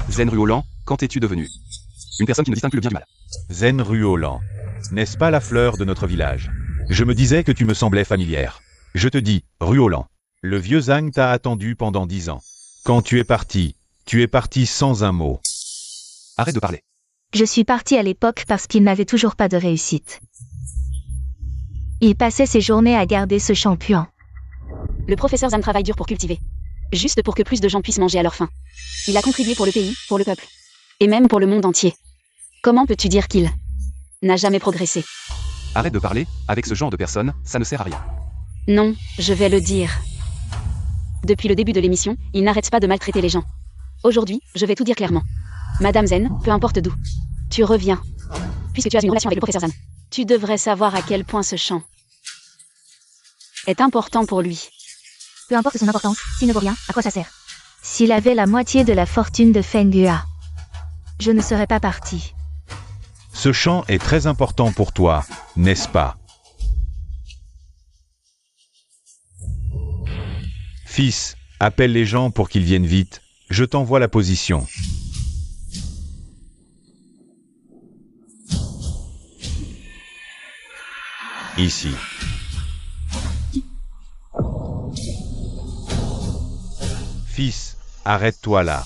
Zen Ruolan, quand es-tu devenu? Une personne qui ne distingue plus le bien du mal. Zen Ruolan. N'est-ce pas la fleur de notre village? Je me disais que tu me semblais familière. Je te dis, Ruolan. Le vieux Zhang t'a attendu pendant 10 ans. Quand tu es parti sans un mot. Arrête de parler. Je suis partie à l'époque parce qu'il n'avait toujours pas de réussite. Il passait ses journées à garder ce champ puant. Le professeur Zam travaille dur pour cultiver. Juste pour que plus de gens puissent manger à leur faim. Il a contribué pour le pays, pour le peuple. Et même pour le monde entier. Comment peux-tu dire qu'il n'a jamais progressé? Arrête de parler, avec ce genre de personnes, ça ne sert à rien. Non, je vais le dire. Depuis le début de l'émission, il n'arrête pas de maltraiter les gens. Aujourd'hui, je vais tout dire clairement. Madame Zen, peu importe d'où tu reviens, puisque tu as une relation avec le professeur Zam, tu devrais savoir à quel point ce champ est important pour lui. Peu importe son importance, s'il ne vaut rien, à quoi ça sert? S'il avait la moitié de la fortune de Feng Yua, je ne serais pas partie. Ce champ est très important pour toi, n'est-ce pas? Fils, appelle les gens pour qu'ils viennent vite, je t'envoie la position. Ici. Fils, arrête-toi là.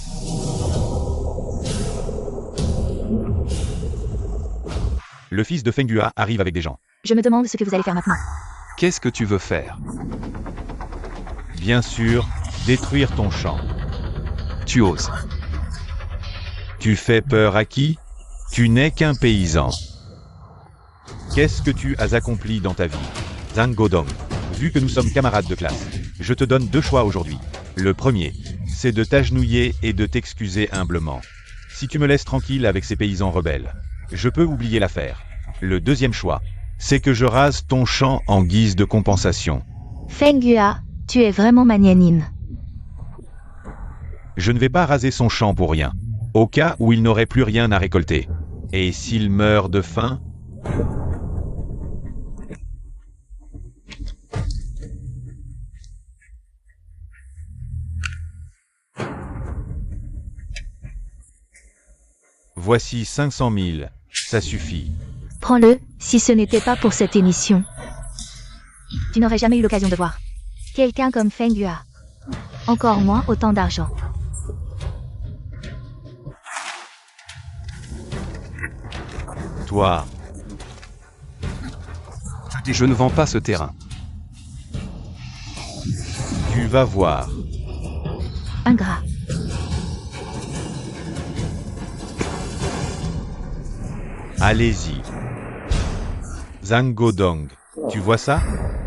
Le fils de Feng Yua arrive avec des gens. Je me demande ce que vous allez faire maintenant. Qu'est-ce que tu veux faire? Bien sûr, détruire ton champ. Tu oses. Tu fais peur à qui? Tu n'es qu'un paysan. Qu'est-ce que tu as accompli dans ta vie? Zhang Godong, vu que nous sommes camarades de classe, je te donne 2 choix aujourd'hui. Le premier, c'est de t'agenouiller et de t'excuser humblement. Si tu me laisses tranquille avec ces paysans rebelles, je peux oublier l'affaire. Le deuxième choix, c'est que je rase ton champ en guise de compensation. Feng Yua, tu es vraiment magnanime. Je ne vais pas raser son champ pour rien, au cas où il n'aurait plus rien à récolter. Et s'il meurt de faim? Voici 500 000, ça suffit. Prends-le, si ce n'était pas pour cette émission. Tu n'aurais jamais eu l'occasion de voir quelqu'un comme Feng Yua. Encore moins autant d'argent. Toi, Je ne vends pas ce terrain. tu vas voir. Ingrat. Allez-y. Zhang Godong, tu vois ça?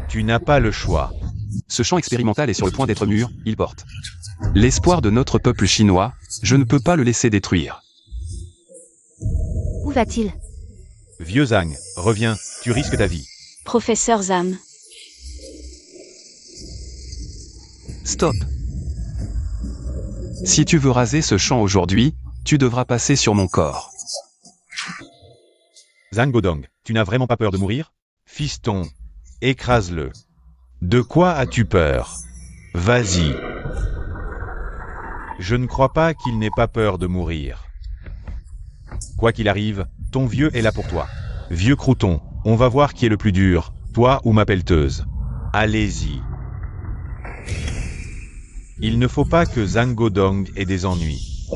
Tu n'as pas le choix. Ce champ expérimental est sur le point d'être mûr, il porte l'espoir de notre peuple chinois, je ne peux pas le laisser détruire. Où va-t-il? Vieux Zhang, reviens, tu risques ta vie. Professeur Zam, Stop. Si tu veux raser ce champ aujourd'hui, tu devras passer sur mon corps. Zhang Godong, tu n'as vraiment pas peur de mourir? Fiston, écrase-le. De quoi as-tu peur? Vas-y. Je ne crois pas qu'il n'ait pas peur de mourir. Quoi qu'il arrive, ton vieux est là pour toi. Vieux crouton, on va voir qui est le plus dur, toi ou ma pelleteuse. Allez-y. Il ne faut pas que Zhang Godong ait des ennuis.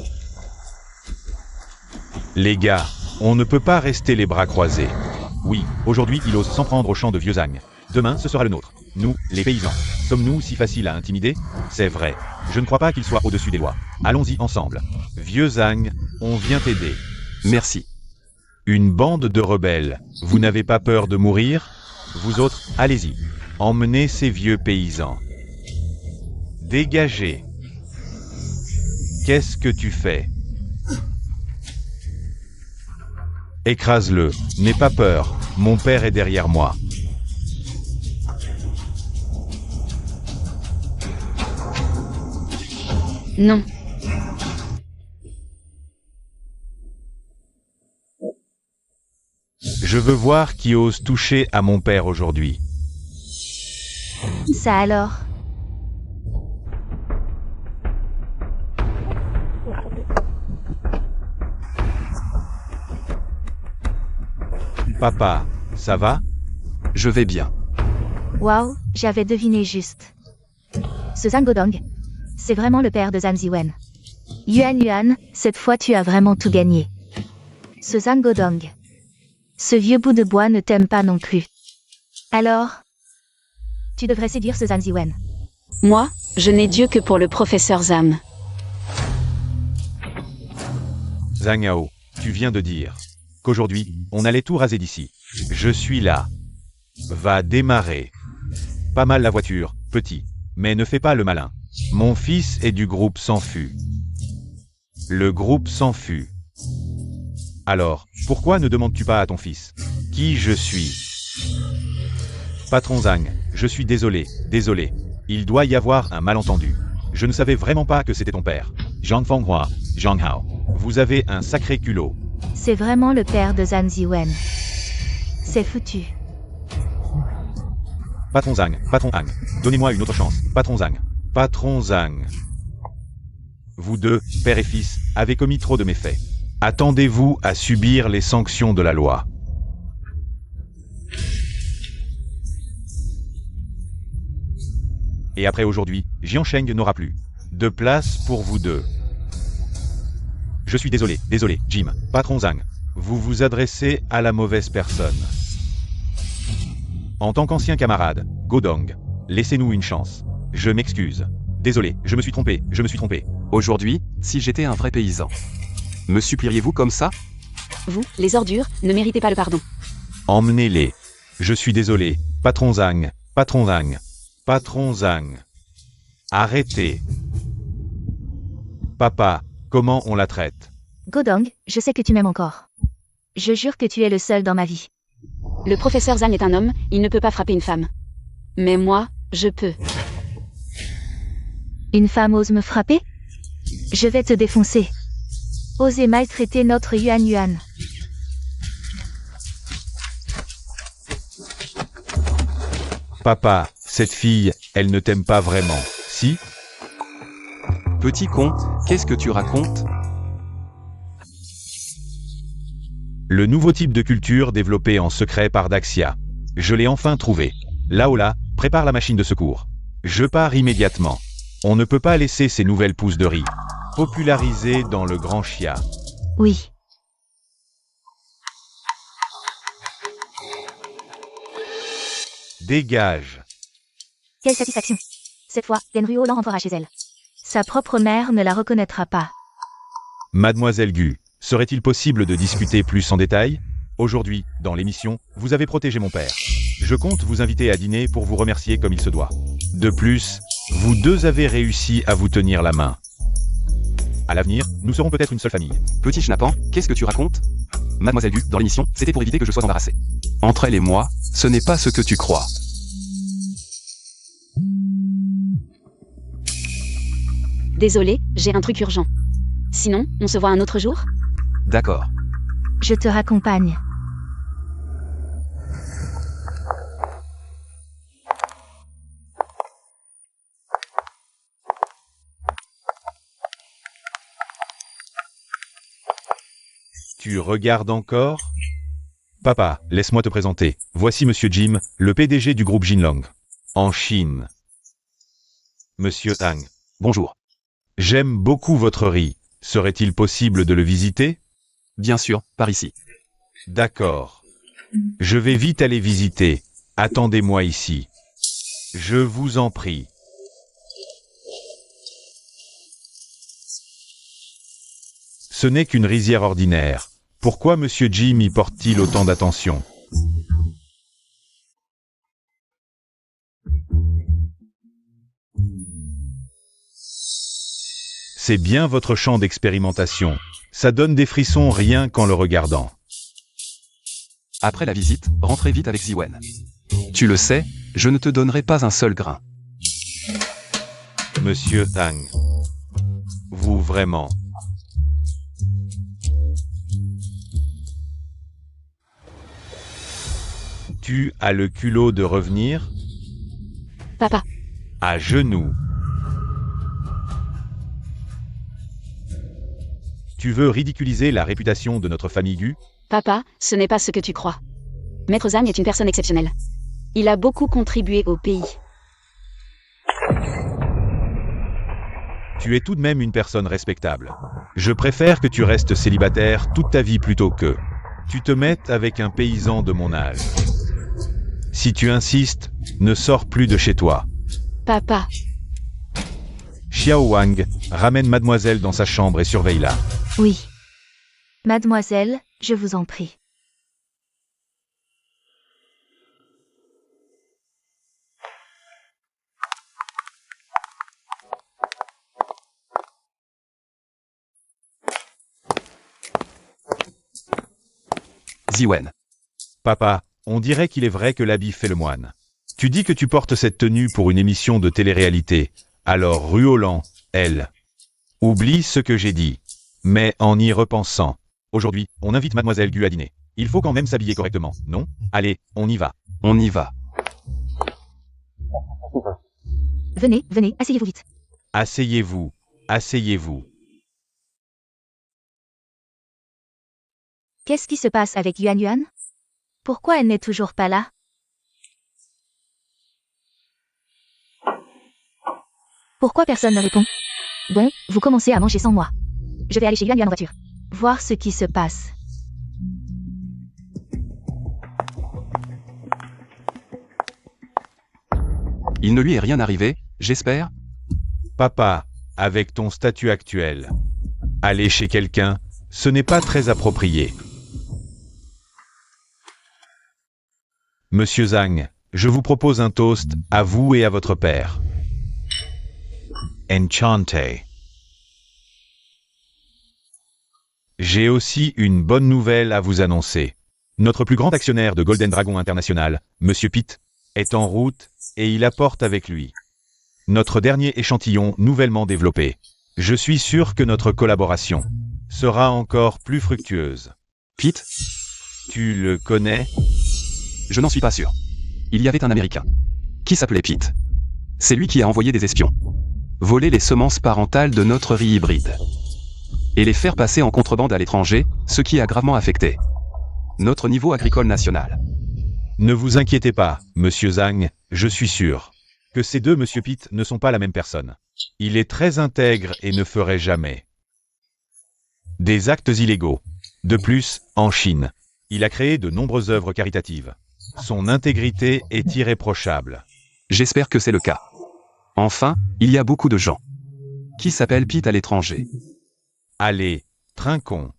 Les gars, on ne peut pas rester les bras croisés. Oui, aujourd'hui il ose s'en prendre au champ de vieux Zhang. Demain ce sera le nôtre. Nous, les paysans. Sommes-nous si faciles à intimider? C'est vrai. Je ne crois pas qu'il soit au-dessus des lois. Allons-y ensemble. Vieux Zhang, on vient t'aider. Merci. Une bande de rebelles. Vous n'avez pas peur de mourir? Vous autres, allez-y. Emmenez ces vieux paysans. Dégagez. Qu'est-ce que tu fais? Écrase-le. N'aie pas peur. Mon père est derrière moi. Non. Je veux voir qui ose toucher à mon père aujourd'hui. Ça alors? Papa, ça va? Je vais bien. Waouh, j'avais deviné juste. Ce Zhang Godong, c'est vraiment le père de Zhang Ziwen. Yuan Yuan, cette fois tu as vraiment tout gagné. Ce Zhang Godong. Ce vieux bout de bois ne t'aime pas non plus. Alors, tu devrais séduire ce Zhang Ziwen. Moi, je n'ai Dieu que pour le professeur Zam. Zhang Yao, tu viens de dire qu'aujourd'hui, on allait tout raser d'ici. Je suis là. Va démarrer. Pas mal la voiture, petit. Mais ne fais pas le malin. Mon fils est du groupe Sanfu. Le groupe Sanfu. Alors, pourquoi ne demandes-tu pas à ton fils qui je suis? Patron Zhang, je suis désolé. Il doit y avoir un malentendu. Je ne savais vraiment pas que c'était ton père. Zhang Fenghua, Zhang Hao. Vous avez un sacré culot. C'est vraiment le père de Zhang Ziwen. C'est foutu. Patron Zhang, donnez-moi une autre chance. Patron Zhang. Vous deux, père et fils, avez commis trop de méfaits. Attendez-vous à subir les sanctions de la loi. Et après aujourd'hui, Jiansheng n'aura plus de place pour vous deux. Je suis désolé, Jim. Patron Zhang, vous vous adressez à la mauvaise personne. En tant qu'ancien camarade, Godong, laissez-nous une chance. Je m'excuse. Désolé, je me suis trompé. Aujourd'hui, si j'étais un vrai paysan, me supplieriez-vous comme ça? Vous, les ordures, ne méritez pas le pardon. Emmenez-les. Je suis désolé. Patron Zhang. Arrêtez. Papa, comment on la traite? Godong, je sais que tu m'aimes encore. Je jure que tu es le seul dans ma vie. Le professeur Zhang est un homme, il ne peut pas frapper une femme. Mais moi, je peux. Une femme ose me frapper? Je vais te défoncer. Oser maltraiter notre Yuan Yuan. Papa, cette fille, elle ne t'aime pas vraiment. Si? Petit con, qu'est-ce que tu racontes? Le nouveau type de culture développé en secret par Daxia. Je l'ai enfin trouvé. Laola, prépare la machine de secours. Je pars immédiatement. On ne peut pas laisser ces nouvelles pousses de riz popularisées dans le Grand Chia. Oui. Dégage. Quelle satisfaction. Cette fois, Len Ruolan rentrera chez elle. Sa propre mère ne la reconnaîtra pas. Mademoiselle Gu, serait-il possible de discuter plus en détail? Aujourd'hui, dans l'émission, vous avez protégé mon père. Je compte vous inviter à dîner pour vous remercier comme il se doit. De plus, vous deux avez réussi à vous tenir la main. À l'avenir, nous serons peut-être une seule famille. Petit schnappant, qu'est-ce que tu racontes? Mademoiselle Gu, dans l'émission, c'était pour éviter que je sois embarrassé. Entre elle et moi, ce n'est pas ce que tu crois. Désolé, j'ai un truc urgent. Sinon, on se voit un autre jour? D'accord. Je te raccompagne. Tu regardes encore? Papa, laisse-moi te présenter. Voici Monsieur Jim, le PDG du groupe Jinlong. En Chine. Monsieur Tang. Bonjour. J'aime beaucoup votre riz. Serait-il possible de le visiter? Bien sûr, par ici. D'accord. Je vais vite aller visiter. Attendez-moi ici. Je vous en prie. Ce n'est qu'une rizière ordinaire. Pourquoi Monsieur Jim y porte-t-il autant d'attention? C'est bien votre champ d'expérimentation. Ça donne des frissons rien qu'en le regardant. Après la visite, rentrez vite avec Ziwen. Tu le sais, je ne te donnerai pas un seul grain. Monsieur Tang. Vous vraiment. Tu as le culot de revenir? Papa, À genoux. Tu veux ridiculiser la réputation de notre famille Gu? papa, ce n'est pas ce que tu crois. Maître Zhang est une personne exceptionnelle. Il a beaucoup contribué au pays. Tu es tout de même une personne respectable. Je préfère que tu restes célibataire toute ta vie plutôt que tu te mettes avec un paysan de mon âge. Si tu insistes, ne sors plus de chez toi. Papa, Xiao Wang, ramène mademoiselle dans sa chambre et surveille-la. Oui. Mademoiselle, je vous en prie. Ziwen. Papa, on dirait qu'il est vrai que l'habit fait le moine. Tu dis que tu portes cette tenue pour une émission de télé-réalité. Alors Ruolan, elle. Oublie ce que j'ai dit. Mais en y repensant, aujourd'hui, on invite mademoiselle Gu à dîner. Il faut quand même s'habiller correctement, non? Allez, on y va. On y va. Venez, venez, asseyez-vous vite. Asseyez-vous, asseyez-vous. Qu'est-ce qui se passe avec Yuan Yuan? Pourquoi elle n'est toujours pas là? Pourquoi personne ne répond? Bon, vous commencez à manger sans moi. Je vais aller chez Yuan Yuan en voiture. Voir ce qui se passe. Il ne lui est rien arrivé, j'espère? Papa, avec ton statut actuel, aller chez quelqu'un, ce n'est pas très approprié. Monsieur Zhang, je vous propose un toast à vous et à votre père. Enchanté. J'ai aussi une bonne nouvelle à vous annoncer. Notre plus grand actionnaire de Golden Dragon International, Monsieur Pitt, est en route et il apporte avec lui notre dernier échantillon nouvellement développé. Je suis sûr que notre collaboration sera encore plus fructueuse. Pete? Tu le connais? Je n'en suis pas sûr. Il y avait un Américain qui s'appelait Pete. C'est lui qui a envoyé des espions voler les semences parentales de notre riz hybride et les faire passer en contrebande à l'étranger, ce qui a gravement affecté notre niveau agricole national. Ne vous inquiétez pas, Monsieur Zhang, je suis sûr que ces deux Monsieur Pitt ne sont pas la même personne. Il est très intègre et ne ferait jamais des actes illégaux. De plus, en Chine, il a créé de nombreuses œuvres caritatives. Son intégrité est irréprochable. J'espère que c'est le cas. Enfin, il y a beaucoup de gens qui s'appellent Pete à l'étranger. Allez, trinquons.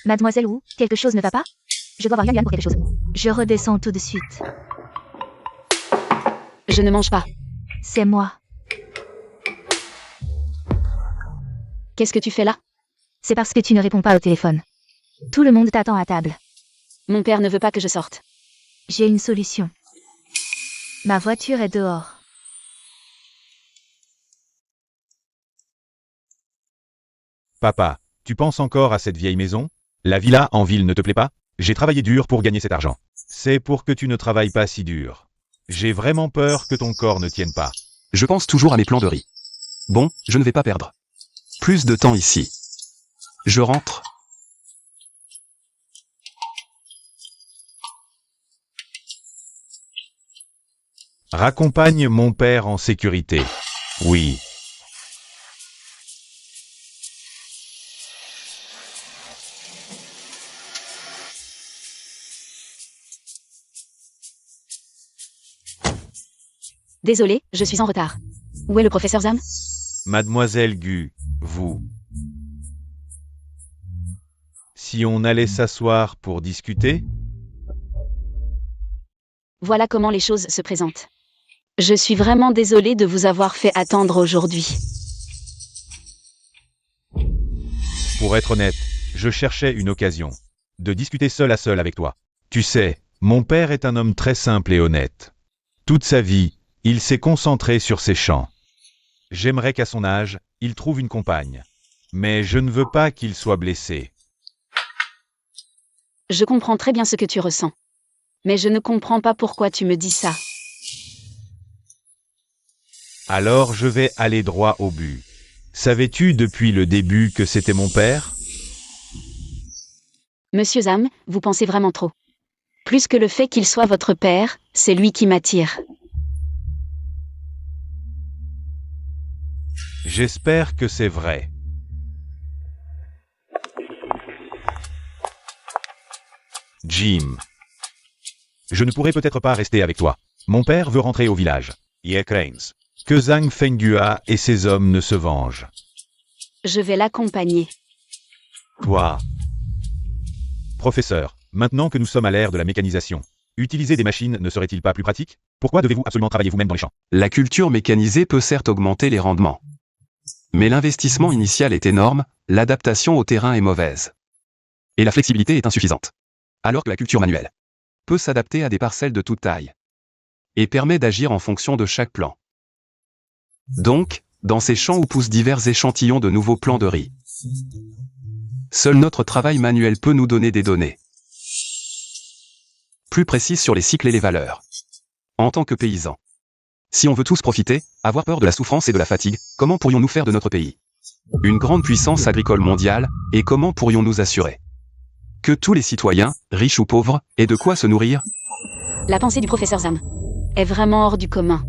Mademoiselle Wu, quelque chose ne va pas? Je dois voir Yuan Yuan pour quelque chose. Je redescends tout de suite. je ne mange pas. C'est moi. Qu'est-ce que tu fais là? C'est parce que tu ne réponds pas au téléphone. Tout le monde t'attend à table. Mon père ne veut pas que je sorte. J'ai une solution. Ma voiture est dehors. Papa, tu penses encore à cette vieille maison? La villa en ville ne te plaît pas? J'ai travaillé dur pour gagner cet argent. C'est pour que tu ne travailles pas si dur. J'ai vraiment peur que ton corps ne tienne pas. Je pense toujours à mes plans de riz. Bon, je ne vais pas perdre plus de temps ici. Je rentre. Raccompagne mon père en sécurité. Oui. Désolé, je suis en retard. Où est le professeur Zhang? Mademoiselle Gu, vous. Si on allait s'asseoir pour discuter? Voilà comment les choses se présentent. Je suis vraiment désolée de vous avoir fait attendre aujourd'hui. Pour être honnête, je cherchais une occasion de discuter seul à seul avec toi. Tu sais, Mon père est un homme très simple et honnête. Toute sa vie, il s'est concentré sur ses champs. J'aimerais qu'à son âge, il trouve une compagne. Mais je ne veux pas qu'il soit blessé. Je comprends très bien ce que tu ressens. Mais je ne comprends pas pourquoi tu me dis ça. Alors je vais aller droit au but. Savais-tu depuis le début que c'était mon père? Monsieur Zam, vous pensez vraiment trop. Plus que le fait qu'il soit votre père, c'est lui qui m'attire. J'espère que c'est vrai. Jim. Je ne pourrai peut-être pas rester avec toi. Mon père veut rentrer au village. Que Zhang Fenghua et ses hommes ne se vengent. Je vais l'accompagner. Toi. Professeur, maintenant que nous sommes à l'ère de la mécanisation, utiliser des machines ne serait-il pas plus pratique? Pourquoi devez-vous absolument travailler vous-même dans les champs? La culture mécanisée peut certes augmenter les rendements. Mais l'investissement initial est énorme, l'adaptation au terrain est mauvaise. Et la flexibilité est insuffisante. Alors que la culture manuelle peut s'adapter à des parcelles de toute taille. Et permet d'agir en fonction de chaque plan. Donc, dans ces champs où poussent divers échantillons de nouveaux plants de riz. Seul notre travail manuel peut nous donner des données plus précises sur les cycles et les valeurs. En tant que paysans, si on veut tous profiter, avoir peur de la souffrance et de la fatigue, comment pourrions-nous faire de notre pays une grande puissance agricole mondiale, et comment pourrions-nous assurer que tous les citoyens, riches ou pauvres, aient de quoi se nourrir? La pensée du professeur Zam est vraiment hors du commun.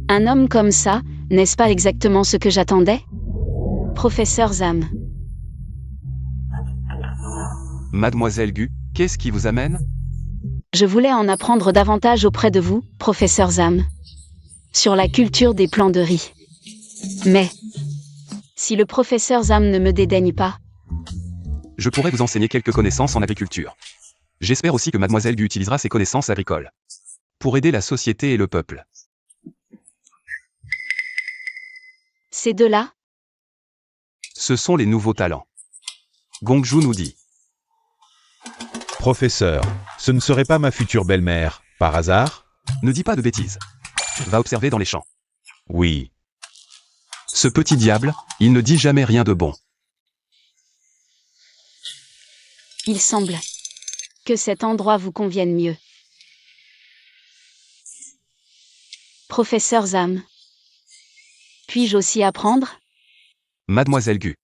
Un homme comme ça, n'est-ce pas exactement ce que j'attendais? Professeur Zam. Mademoiselle Gu, qu'est-ce qui vous amène? Je voulais en apprendre davantage auprès de vous, professeur Zam, sur la culture des plants de riz. Mais, si le professeur Zam ne me dédaigne pas, je pourrais vous enseigner quelques connaissances en agriculture. J'espère aussi que Mademoiselle Gu utilisera ses connaissances agricoles pour aider la société et le peuple. Ces deux-là, Ce sont les nouveaux talents. Gongju nous dit. Professeur, ce ne serait pas ma future belle-mère, par hasard? Ne dis pas de bêtises. Va observer dans les champs. Oui. Ce petit diable, il ne dit jamais rien de bon. il semble que cet endroit vous convienne mieux. Professeur Zam. Puis-je aussi apprendre? Mademoiselle Gu.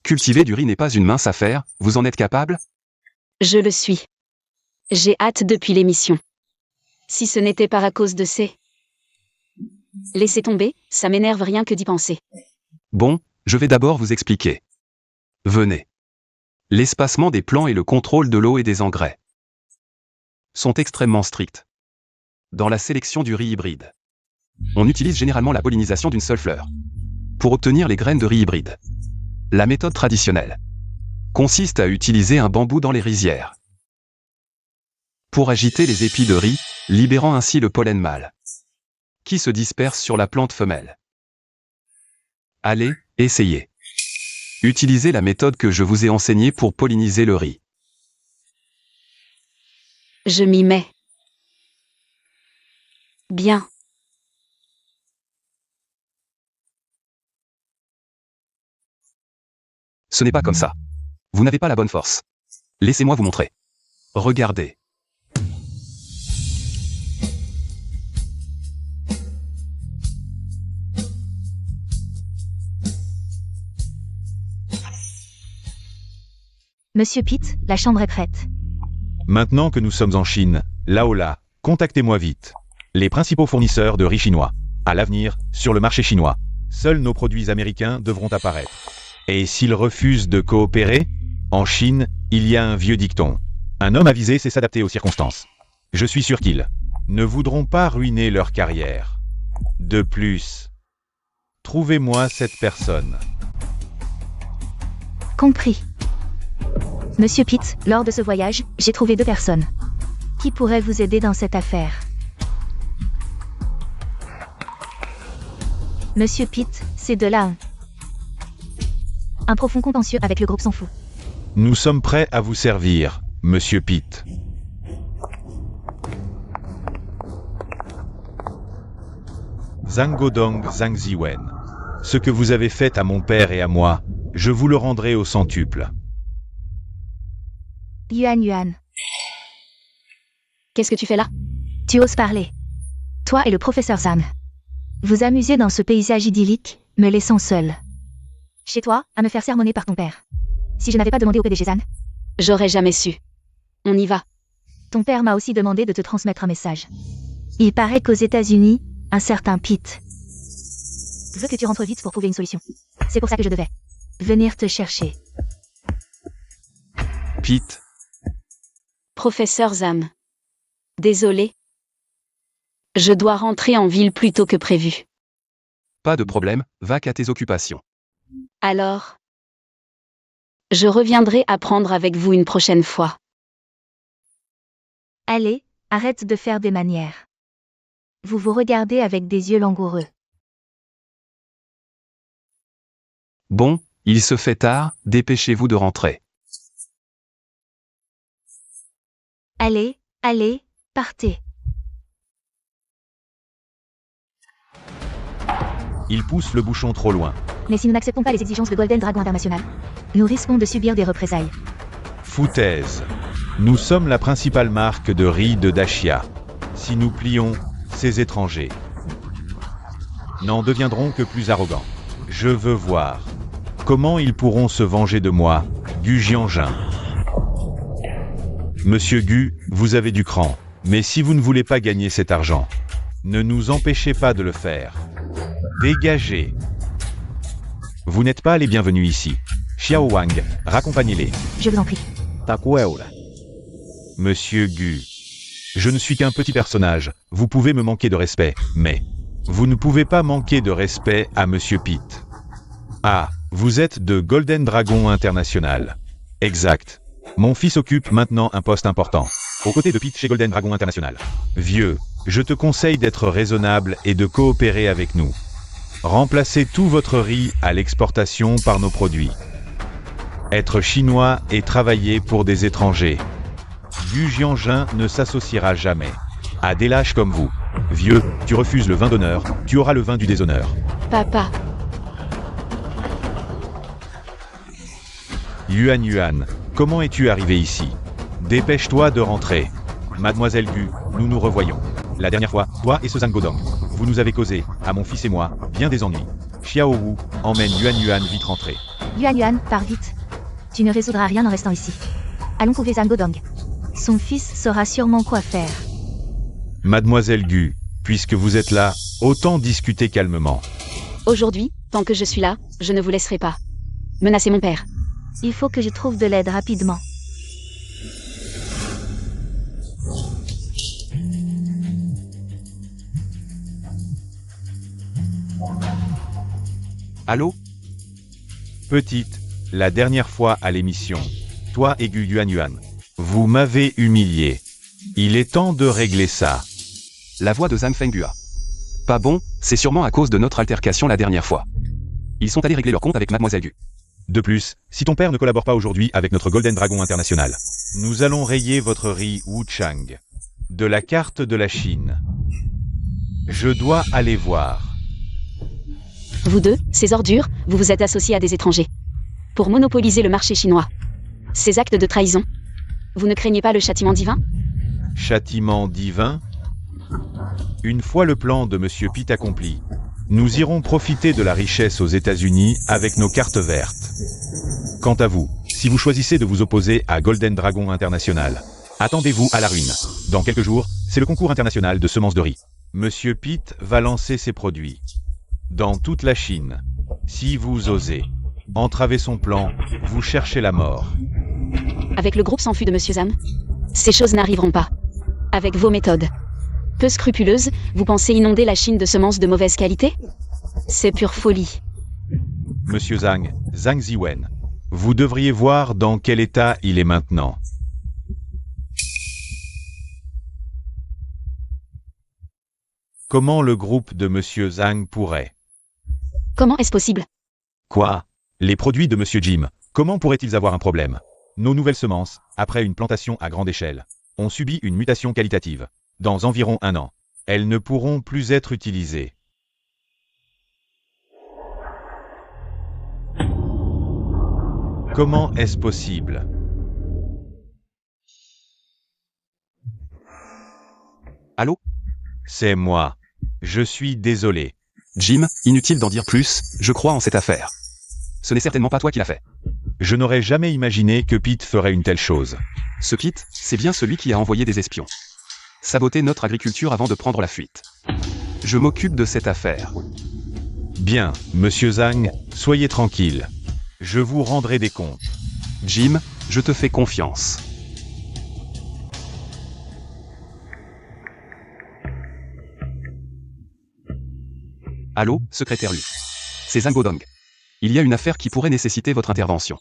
Cultiver du riz n'est pas une mince affaire, vous en êtes capable? Je le suis. J'ai hâte depuis l'émission. Si ce n'était pas à cause de ces... Laissez tomber, ça m'énerve rien que d'y penser. Bon, je vais d'abord vous expliquer. Venez. L'espacement des plants et le contrôle de l'eau et des engrais sont extrêmement stricts. Dans la sélection du riz hybride, on utilise généralement la pollinisation d'une seule fleur pour obtenir les graines de riz hybride. La méthode traditionnelle consiste à utiliser un bambou dans les rizières pour agiter les épis de riz, libérant ainsi le pollen mâle qui se disperse sur la plante femelle. Allez, essayez. Utilisez la méthode que je vous ai enseignée pour polliniser le riz. Je m'y mets. Bien. Ce n'est pas comme ça. Vous n'avez pas la bonne force. Laissez-moi vous montrer. Regardez. Monsieur Pitt, la chambre est prête. Maintenant que nous sommes en Chine, Laola, contactez-moi vite. Les principaux fournisseurs de riz chinois. À l'avenir, sur le marché chinois, seuls nos produits américains devront apparaître. Et s'ils refusent de coopérer, en Chine, il y a un vieux dicton. Un homme avisé sait s'adapter aux circonstances. Je suis sûr qu'ils ne voudront pas ruiner leur carrière. De plus, trouvez-moi cette personne. Compris. Monsieur Pitt, lors de ce voyage, j'ai trouvé 2 personnes qui pourraient vous aider dans cette affaire. Monsieur Pitt, c'est de là un profond contentieux avec le groupe S'en Fout. Nous sommes prêts à vous servir, Monsieur Pitt. Zhangodong Zhang Ziwen. Ce que vous avez fait à mon père et à moi, je vous le rendrai au centuple. Yuan Yuan, Qu'est-ce que tu fais là? tu oses parler. Toi et le professeur Zhang. Vous amusez dans ce paysage idyllique, me laissant seul. Chez toi, à me faire sermonner par ton père. Si je n'avais pas demandé au PDG Zhang, J'aurais jamais su. On y va. ton père m'a aussi demandé de te transmettre un message. Il paraît qu'aux États-Unis, un certain Pete veut que tu rentres vite pour trouver une solution. C'est pour ça que je devais venir te chercher. Pete, Professeur Zam. Désolé. Je dois rentrer en ville plus tôt que prévu. pas de problème, va qu'à tes occupations. Alors, je reviendrai apprendre avec vous une prochaine fois. Allez, arrête de faire des manières. Vous vous regardez avec des yeux langoureux. Bon, il se fait tard, dépêchez-vous de rentrer. Allez, allez, partez. Il pousse le bouchon trop loin. Mais si nous n'acceptons pas les exigences de Golden Dragon International, nous risquons de subir des représailles. Foutaise. Nous sommes la principale marque de riz de Dashia. Si nous plions, ces étrangers n'en deviendront que plus arrogants. Je veux voir. Comment ils pourront se venger de moi, Gu Jianjin. Monsieur Gu, vous avez du cran. Mais si vous ne voulez pas gagner cet argent, ne nous empêchez pas de le faire. Dégagez. Vous n'êtes pas les bienvenus ici. Xiao Wang, raccompagnez-les. Je vous en prie. Monsieur Gu, je ne suis qu'un petit personnage, vous pouvez me manquer de respect, mais vous ne pouvez pas manquer de respect à Monsieur Pete. Ah, vous êtes de Golden Dragon International. Exact. Mon fils occupe maintenant un poste important, aux côtés de Pete chez Golden Dragon International. Vieux, je te conseille d'être raisonnable et de coopérer avec nous. Remplacez tout votre riz à l'exportation par nos produits. Être chinois et travailler pour des étrangers. Gu Jianjin ne s'associera jamais à des lâches comme vous. Vieux, tu refuses le vin d'honneur, tu auras le vin du déshonneur. Papa, Yuan Yuan, comment es-tu arrivé ici? Dépêche-toi de rentrer. Mademoiselle Gu, nous nous revoyons. La dernière fois, toi et ce Zhangodong, vous nous avez causé, à mon fils et moi, bien des ennuis. Xiao Wu, emmène Yuan Yuan vite rentrer. Yuan Yuan, pars vite. Tu ne résoudras rien en restant ici. Allons trouver Zhangodong. Son fils saura sûrement quoi faire. Mademoiselle Gu, puisque vous êtes là, autant discuter calmement. aujourd'hui, tant que je suis là, je ne vous laisserai pas menacer mon père. Il faut que je trouve de l'aide rapidement. Allô? Petite, la dernière fois à l'émission, toi et Gu Yuan Yuan, vous m'avez humilié. Il est temps de régler ça. La voix de Zhang Fenghua. Pas bon, c'est sûrement à cause de notre altercation la dernière fois. Ils sont allés régler leur compte avec Mademoiselle Gu. De plus, si ton père ne collabore pas aujourd'hui avec notre Golden Dragon International, nous allons rayer votre riz Wuchang de la carte de la Chine. Je dois aller voir. Vous deux, ces ordures, vous vous êtes associés à des étrangers. Pour monopoliser le marché chinois. Ces actes de trahison. Vous ne craignez pas le châtiment divin? Châtiment divin? Une fois le plan de Monsieur Pete accompli, nous irons profiter de la richesse aux États-Unis avec nos cartes vertes. Quant à vous, si vous choisissez de vous opposer à Golden Dragon International, attendez-vous à la ruine. Dans quelques jours, c'est le concours international de semences de riz. Monsieur Pete va lancer ses produits dans toute la Chine. Si vous osez entraver son plan, vous cherchez la mort. Avec le groupe sans fût de Monsieur Zam, ces choses n'arriveront pas. Avec vos méthodes peu scrupuleuses, vous pensez inonder la Chine de semences de mauvaise qualité? C'est pure folie. Monsieur Zhang, Zhang Ziwen, vous devriez voir dans quel état il est maintenant. Comment le groupe de Monsieur Zhang pourrait... Comment est-ce possible? Quoi? Les produits de Monsieur Jim, comment pourraient-ils avoir un problème? Nos nouvelles semences, après une plantation à grande échelle, ont subi une mutation qualitative. Dans environ 1 an, elles ne pourront plus être utilisées. Comment est-ce possible? Allô? C'est moi. Je suis désolé. Jim, inutile d'en dire plus, je crois en cette affaire. Ce n'est certainement pas toi qui l'as fait. Je n'aurais jamais imaginé que Pete ferait une telle chose. Ce Pete, c'est bien celui qui a envoyé des espions. Saboter notre agriculture avant de prendre la fuite. Je m'occupe de cette affaire. Bien, monsieur Zhang, soyez tranquille. Je vous rendrai des comptes. Jim, je te fais confiance. Allô, secrétaire Lu. C'est Zhang Godong. Il y a une affaire qui pourrait nécessiter votre intervention.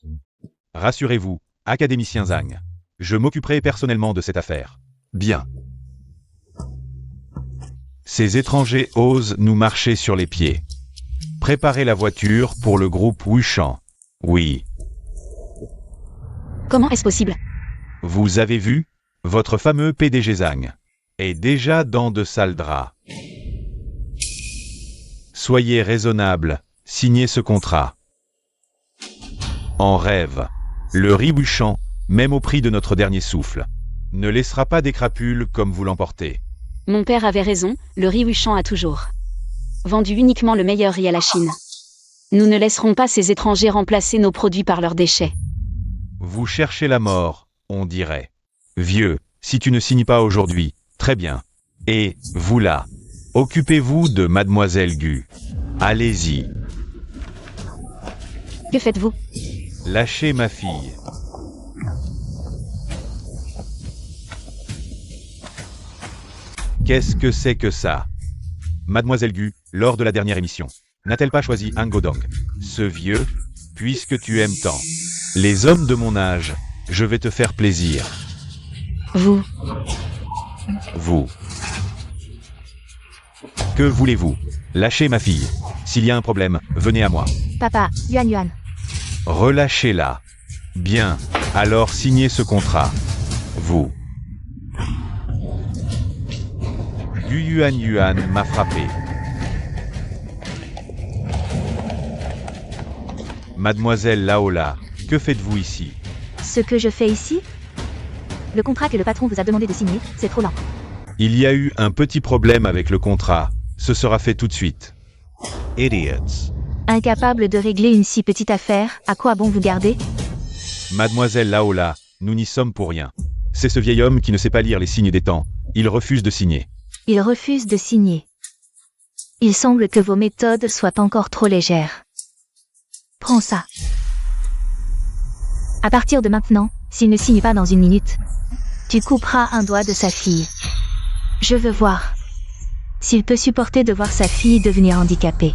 Rassurez-vous, académicien Zhang. Je m'occuperai personnellement de cette affaire. Bien. Ces étrangers osent nous marcher sur les pieds. Préparez la voiture pour le groupe Wushan. Oui. Comment est-ce possible? Vous avez vu? Votre fameux PDG Zhang est déjà dans de sales draps. Soyez raisonnable, signez ce contrat. En rêve, le riz Wushan, même au prix de notre dernier souffle, ne laissera pas des crapules comme vous l'emportez. Mon père avait raison, le riz Wushan a toujours vendu uniquement le meilleur riz à la Chine. Nous ne laisserons pas ces étrangers remplacer nos produits par leurs déchets. Vous cherchez la mort, on dirait. Vieux, si tu ne signes pas aujourd'hui, très bien. Et, vous là, occupez-vous de Mademoiselle Gu. Allez-y. Que faites-vous? Lâchez ma fille. Qu'est-ce que c'est que ça? Mademoiselle Gu, lors de la dernière émission, n'a-t-elle pas choisi un Godong? Ce vieux, puisque tu aimes tant. Les hommes de mon âge, je vais te faire plaisir. Vous. Que voulez-vous? Lâchez ma fille. S'il y a un problème, venez à moi. Papa, Yuan. Relâchez-la. Bien, alors signez ce contrat. Vous. Yuan m'a frappé. Mademoiselle Laola, que faites-vous ici? Ce que je fais ici? Le contrat que le patron vous a demandé de signer, c'est trop lent. Il y a eu un petit problème avec le contrat. Ce sera fait tout de suite. Idiots. Incapable de régler une si petite affaire, à quoi bon vous garder? Mademoiselle Laola, nous n'y sommes pour rien. C'est ce vieil homme qui ne sait pas lire les signes des temps. Il refuse de signer. Il refuse de signer. Il semble que vos méthodes soient encore trop légères. Prends ça. À partir de maintenant, s'il ne signe pas dans une minute, tu couperas un doigt de sa fille. Je veux voir s'il peut supporter de voir sa fille devenir handicapée.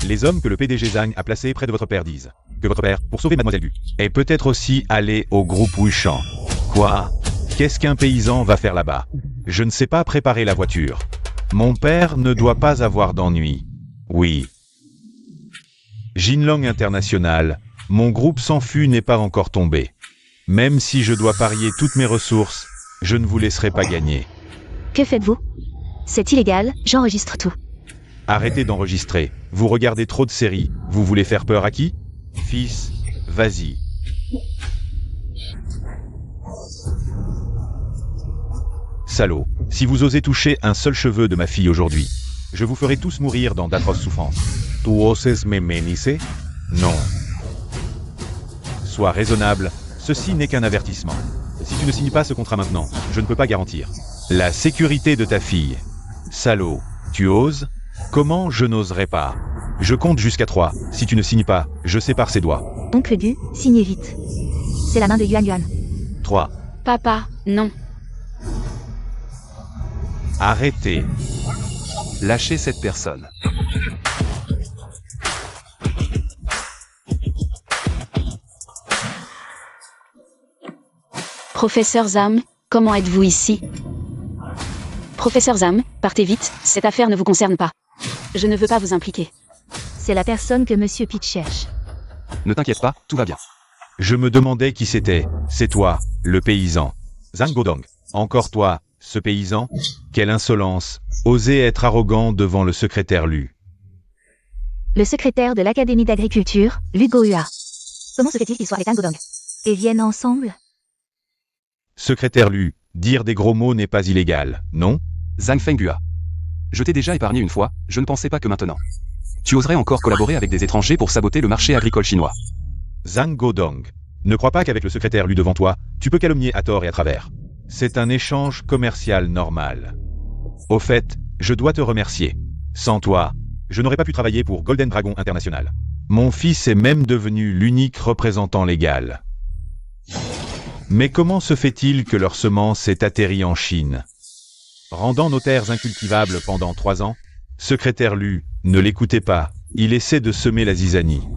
Les hommes que le PDG Zhang a placés près de votre père disent que votre père, pour sauver Mademoiselle Gu, est peut-être aussi allé au groupe Wushan. Quoi? Qu'est-ce qu'un paysan va faire là-bas? Je ne sais pas préparer la voiture. Mon père ne doit pas avoir d'ennui. Oui. Jinlong International, mon groupe sans fût n'est pas encore tombé. Même si je dois parier toutes mes ressources, je ne vous laisserai pas gagner. Que faites-vous? C'est illégal, j'enregistre tout. Arrêtez d'enregistrer. Vous regardez trop de séries. Vous voulez faire peur à qui? Fils, vas-y. Salaud, si vous osez toucher un seul cheveu de ma fille aujourd'hui, je vous ferai tous mourir dans d'atroces souffrances. Tu oses me menacer? Non. Sois raisonnable, ceci n'est qu'un avertissement. Si tu ne signes pas ce contrat maintenant, je ne peux pas garantir la sécurité de ta fille. Salaud, tu oses? Comment je n'oserais pas? Je compte jusqu'à 3. Si tu ne signes pas, je sépare ses doigts. Oncle Gu, signez vite. C'est la main de Yuan. 3. Papa, non. Arrêtez. Lâchez cette personne. Professeur Zhang, comment êtes-vous ici? Professeur Zhang, partez vite, cette affaire ne vous concerne pas. Je ne veux pas vous impliquer. C'est la personne que Monsieur Pete cherche. Ne t'inquiète pas, tout va bien. Je me demandais qui c'était. C'est toi, le paysan. Zhang Godong. Encore toi, ce paysan? Quelle insolence. Oser être arrogant devant le secrétaire Lu. le secrétaire de l'Académie d'agriculture, Lugo Hua. Comment se fait-il qu'ils soient avec Zhang Godong et viennent ensemble? Secrétaire Lu, dire des gros mots n'est pas illégal, non? Zhang Fenghua. Je t'ai déjà épargné une fois, je ne pensais pas que maintenant. Tu oserais encore collaborer avec des étrangers pour saboter le marché agricole chinois. Zhang Godong. Ne crois pas qu'avec le secrétaire Lu devant toi, tu peux calomnier à tort et à travers. C'est un échange commercial normal. Au fait, je dois te remercier. Sans toi, je n'aurais pas pu travailler pour Golden Dragon International. Mon fils est même devenu l'unique représentant légal. Mais comment se fait-il que leur semence ait atterri en Chine? Rendant nos terres incultivables pendant 3 ans, secrétaire Lu, ne l'écoutez pas, il essaie de semer la zizanie.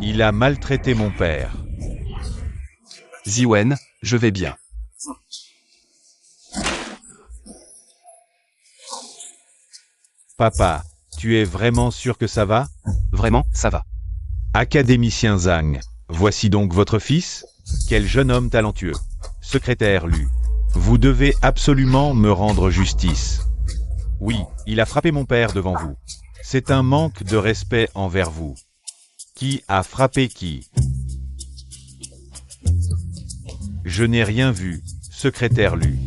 Il a maltraité mon père. Ziwen, je vais bien. Papa, tu es vraiment sûr que ça va? Vraiment, ça va. Académicien Zhang, voici donc votre fils? Quel jeune homme talentueux. Secrétaire Lu, vous devez absolument me rendre justice. Oui, il a frappé mon père devant vous. C'est un manque de respect envers vous. Qui a frappé qui? Je n'ai rien vu, secrétaire Lu.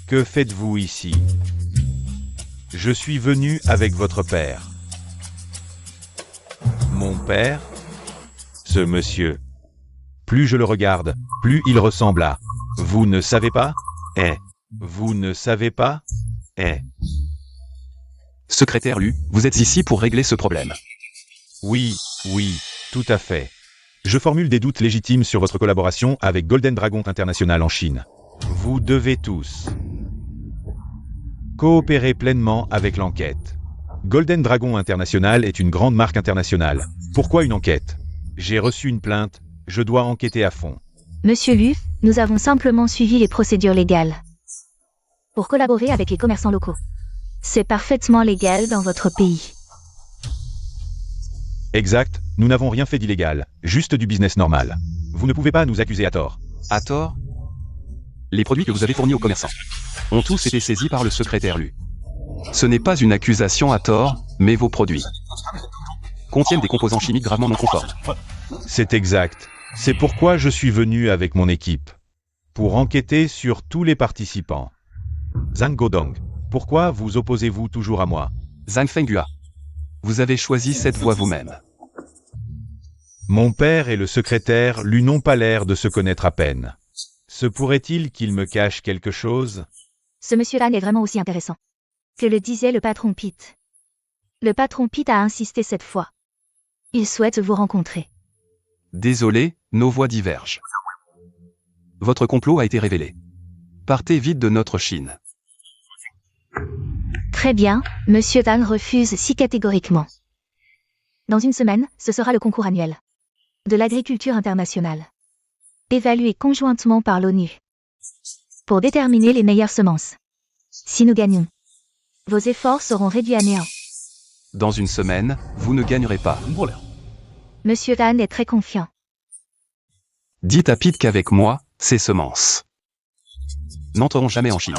Que faites-vous ici? Je suis venu avec votre père. Mon père? Ce monsieur. Plus je le regarde, plus il ressemble à... Vous ne savez pas? Vous ne savez pas? Secrétaire Lu, vous êtes ici pour régler ce problème. Oui, tout à fait. Je formule des doutes légitimes sur votre collaboration avec Golden Dragon International en Chine. Vous devez tous coopérer pleinement avec l'enquête. Golden Dragon International est une grande marque internationale. Pourquoi une enquête? J'ai reçu une plainte, je dois enquêter à fond. Monsieur Lu, nous avons simplement suivi les procédures légales pour collaborer avec les commerçants locaux. C'est parfaitement légal dans votre pays. Exact, nous n'avons rien fait d'illégal, juste du business normal. Vous ne pouvez pas nous accuser à tort. À tort? Les produits que vous avez fournis aux commerçants ont tous été saisis par le secrétaire Lu. Ce n'est pas une accusation à tort, mais vos produits contiennent des composants chimiques gravement non conformes. C'est exact. C'est pourquoi je suis venu avec mon équipe. Pour enquêter sur tous les participants. Zhang Godong, pourquoi vous opposez-vous toujours à moi? Zhang Fenghua. Vous avez choisi cette voie vous-même. Mon père et le secrétaire Lu n'ont pas l'air de se connaître à peine. Se pourrait-il qu'il me cache quelque chose? Ce monsieur-là est vraiment aussi intéressant que le disait le patron Pete. Le patron Pete a insisté cette fois. Il souhaite vous rencontrer. Désolé, nos voix divergent. Votre complot a été révélé. Partez vite de notre Chine. Très bien, monsieur Zhang refuse si catégoriquement. Dans une semaine, ce sera le concours annuel de l'agriculture internationale, évalué conjointement par l'ONU, pour déterminer les meilleures semences. Si nous gagnons, vos efforts seront réduits à néant. Dans une semaine, vous ne gagnerez pas. Monsieur Zhang est très confiant. Dites à Pete qu'avec moi, ces semences n'entreront jamais en Chine.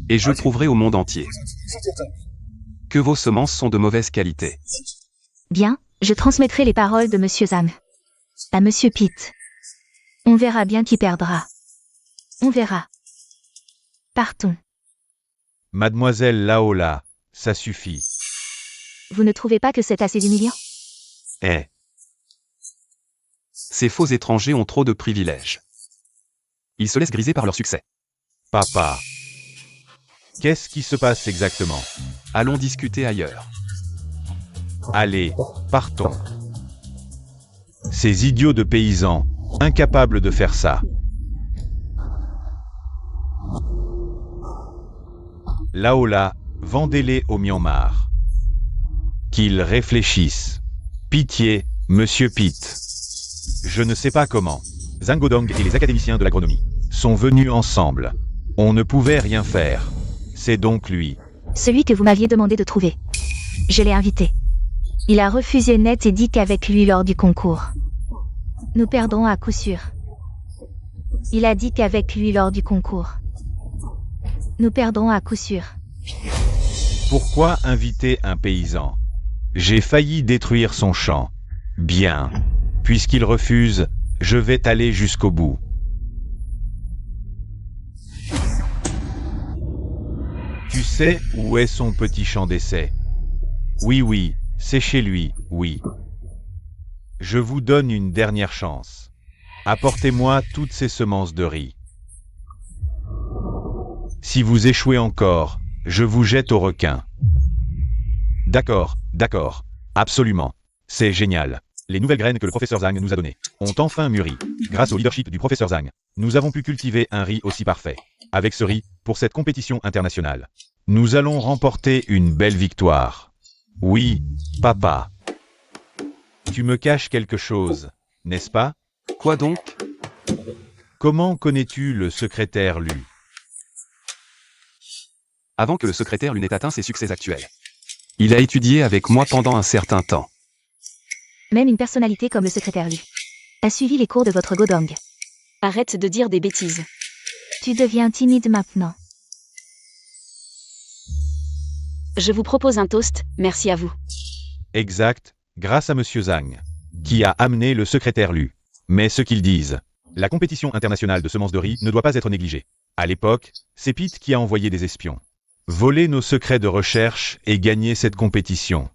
Et je prouverai au monde entier que vos semences sont de mauvaise qualité. Bien, je transmettrai les paroles de monsieur Zhang à monsieur Pete. On verra bien qui perdra. On verra. Partons. Mademoiselle Laola, ça suffit. Vous ne trouvez pas que c'est assez humiliant? Ces faux étrangers ont trop de privilèges. Ils se laissent griser par leur succès. Papa. Qu'est-ce qui se passe exactement? Allons discuter ailleurs. Allez, partons. Ces idiots de paysans, incapables de faire ça. Laola, vendez-les au Myanmar. Qu'ils réfléchissent. Pitié, monsieur Pete. Je ne sais pas comment. Zhang Godong et les académiciens de l'agronomie sont venus ensemble. On ne pouvait rien faire. C'est donc lui. Celui que vous m'aviez demandé de trouver. Je l'ai invité. Il a refusé net et dit qu'avec lui lors du concours, nous perdrons à coup sûr. Il a dit qu'avec lui lors du concours, nous perdrons à coup sûr. Pourquoi inviter un paysan? J'ai failli détruire son champ. Bien. Puisqu'il refuse, je vais aller jusqu'au bout. Tu sais où est son petit champ d'essai? Oui, c'est chez lui, oui. Je vous donne une dernière chance. Apportez-moi toutes ces semences de riz. Si vous échouez encore, je vous jette au requin. D'accord, absolument. C'est génial. Les nouvelles graines que le professeur Zhang nous a données ont enfin mûri. Grâce au leadership du professeur Zhang, nous avons pu cultiver un riz aussi parfait. Avec ce riz, pour cette compétition internationale, nous allons remporter une belle victoire. Oui, papa. Tu me caches quelque chose, n'est-ce pas? Quoi donc? Comment connais-tu le secrétaire Lu? Avant que le secrétaire Lu n'ait atteint ses succès actuels. Il a étudié avec moi pendant un certain temps. Même une personnalité comme le secrétaire Lu a suivi les cours de votre Godong. Arrête de dire des bêtises. Tu deviens timide maintenant. Je vous propose un toast, merci à vous. Exact, grâce à Monsieur Zhang, qui a amené le secrétaire Lu. Mais ce qu'ils disent, la compétition internationale de semences de riz ne doit pas être négligée. À l'époque, c'est Pete qui a envoyé des espions voler nos secrets de recherche et gagner cette compétition.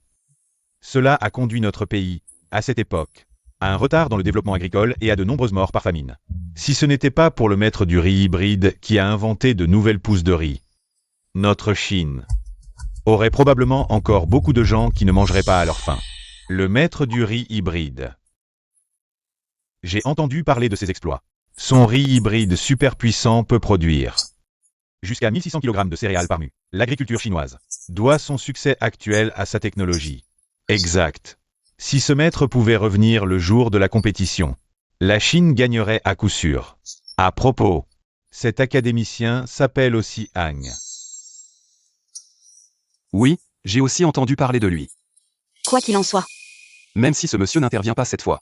Cela a conduit notre pays, à cette époque, à un retard dans le développement agricole et à de nombreuses morts par famine. Si ce n'était pas pour le maître du riz hybride qui a inventé de nouvelles pousses de riz, notre Chine aurait probablement encore beaucoup de gens qui ne mangeraient pas à leur faim. Le maître du riz hybride. J'ai entendu parler de ses exploits. Son riz hybride super puissant peut produire jusqu'à 1600 kg de céréales par mu. L'agriculture chinoise doit son succès actuel à sa technologie. Exact. Si ce maître pouvait revenir le jour de la compétition, la Chine gagnerait à coup sûr. À propos, cet académicien s'appelle aussi Hang. Oui, j'ai aussi entendu parler de lui. Quoi qu'il en soit, Même si ce monsieur n'intervient pas cette fois.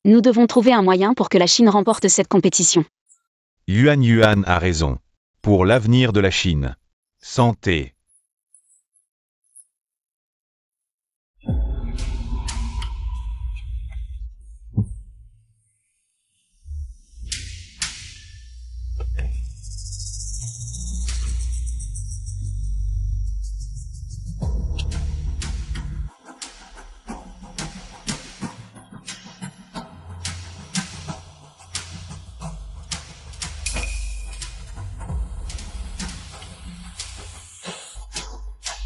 nous devons trouver un moyen pour que la Chine remporte cette compétition. Yuan a raison. Pour l'avenir de la Chine. Santé.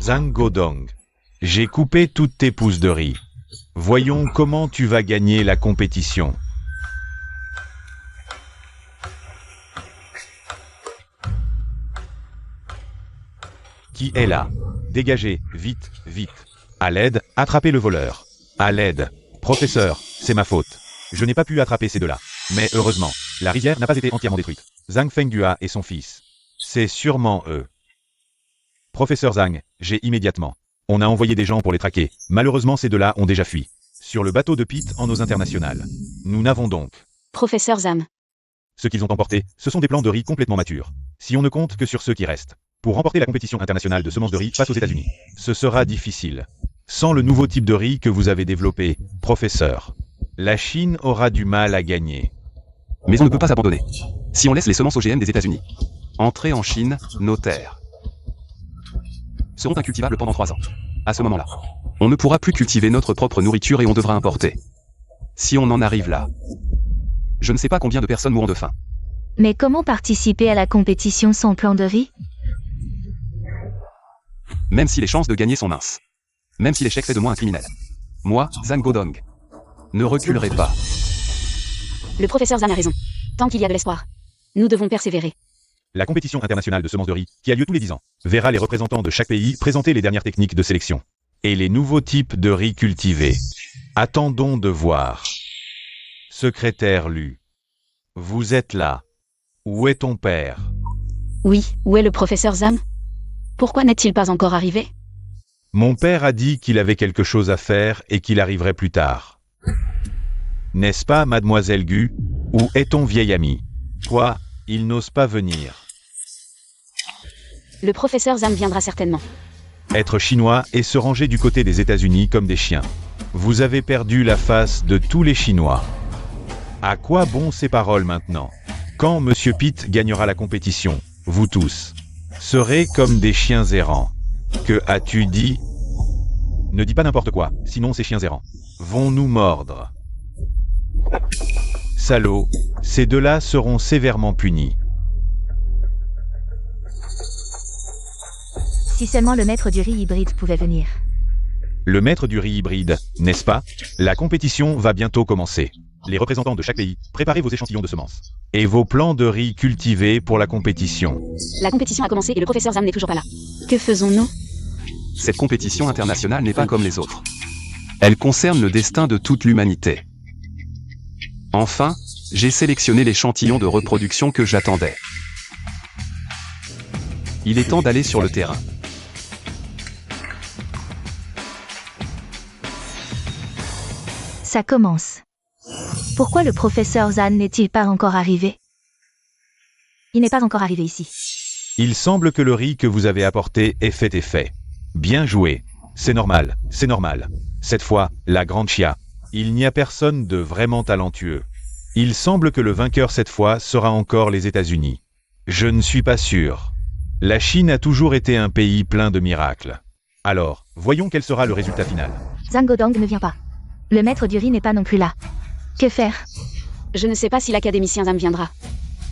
Zhang Godong. J'ai coupé toutes tes pousses de riz. Voyons comment tu vas gagner la compétition. Qui est là? Dégagez, vite, vite. À l'aide, attrapez le voleur. À l'aide. Professeur, c'est ma faute. Je n'ai pas pu attraper ces deux-là. Mais heureusement, la rivière n'a pas été entièrement détruite. Zhang Fengdua et son fils. C'est sûrement eux. Professeur Zhang, j'ai immédiatement. On a envoyé des gens pour les traquer. Malheureusement, ces deux-là ont déjà fui. Sur le bateau de Pete en eaux internationales. Nous n'avons donc. Professeur Zhang, Ce qu'ils ont emporté, ce sont des plants de riz complètement matures. Si on ne compte que sur ceux qui restent. Pour remporter la compétition internationale de semences de riz face aux États-Unis, ce sera difficile. Sans le nouveau type de riz que vous avez développé, professeur, la Chine aura du mal à gagner. Mais on ne peut pas s'abandonner. Si on laisse les semences OGM des États-Unis entrer en Chine, nos terres seront incultivables pendant 3 ans. À ce moment-là, on ne pourra plus cultiver notre propre nourriture et on devra importer. Si on en arrive là, je ne sais pas combien de personnes mourront de faim. Mais comment participer à la compétition sans plan de riz? Même si les chances de gagner sont minces. Même si l'échec fait de moi un criminel. Moi, Zhang Godong, ne reculerai pas. le professeur Zhang a raison. Tant qu'il y a de l'espoir, nous devons persévérer. La compétition internationale de semences de riz, qui a lieu tous les 10 ans, verra les représentants de chaque pays présenter les dernières techniques de sélection. Et les nouveaux types de riz cultivés. Attendons de voir. Secrétaire Lu. Vous êtes là. Où est ton père? Oui, où est le professeur Zhang? Pourquoi n'est-il pas encore arrivé? Mon père a dit qu'il avait quelque chose à faire et qu'il arriverait plus tard. N'est-ce pas, mademoiselle Gu? Où est ton vieil ami? Quoi? Il n'ose pas venir. Le professeur Zhang viendra certainement. Être chinois et se ranger du côté des États-Unis comme des chiens. Vous avez perdu la face de tous les Chinois. À quoi bon ces paroles maintenant? Quand Monsieur Pitt gagnera la compétition, vous tous serez comme des chiens errants. Que as-tu dit? Ne dis pas n'importe quoi, sinon ces chiens errants vont nous mordre. Salauds, ces deux-là seront sévèrement punis. Si seulement le maître du riz hybride pouvait venir. Le maître du riz hybride, n'est-ce pas? La compétition va bientôt commencer. Les représentants de chaque pays, préparez vos échantillons de semences. Et vos plants de riz cultivés pour la compétition. La compétition a commencé et le professeur Zam n'est toujours pas là. Que faisons-nous? Cette compétition internationale n'est pas comme les autres. Elle concerne le destin de toute l'humanité. Enfin, j'ai sélectionné l'échantillon de reproduction que j'attendais. Il est temps d'aller sur le terrain. Ça commence. Pourquoi le professeur Zan n'est-il pas encore arrivé? Il n'est pas encore arrivé ici. Il semble que le riz que vous avez apporté ait fait effet. Bien joué. C'est normal, c'est normal. Cette fois, la grande chia. Il n'y a personne de vraiment talentueux. Il semble que le vainqueur cette fois sera encore les États-Unis. Je ne suis pas sûr. La Chine a toujours été un pays plein de miracles. Alors, voyons quel sera le résultat final. Zhang Godong ne vient pas. Le maître du riz n'est pas non plus là. Que faire? Je ne sais pas si l'académicien Zam viendra.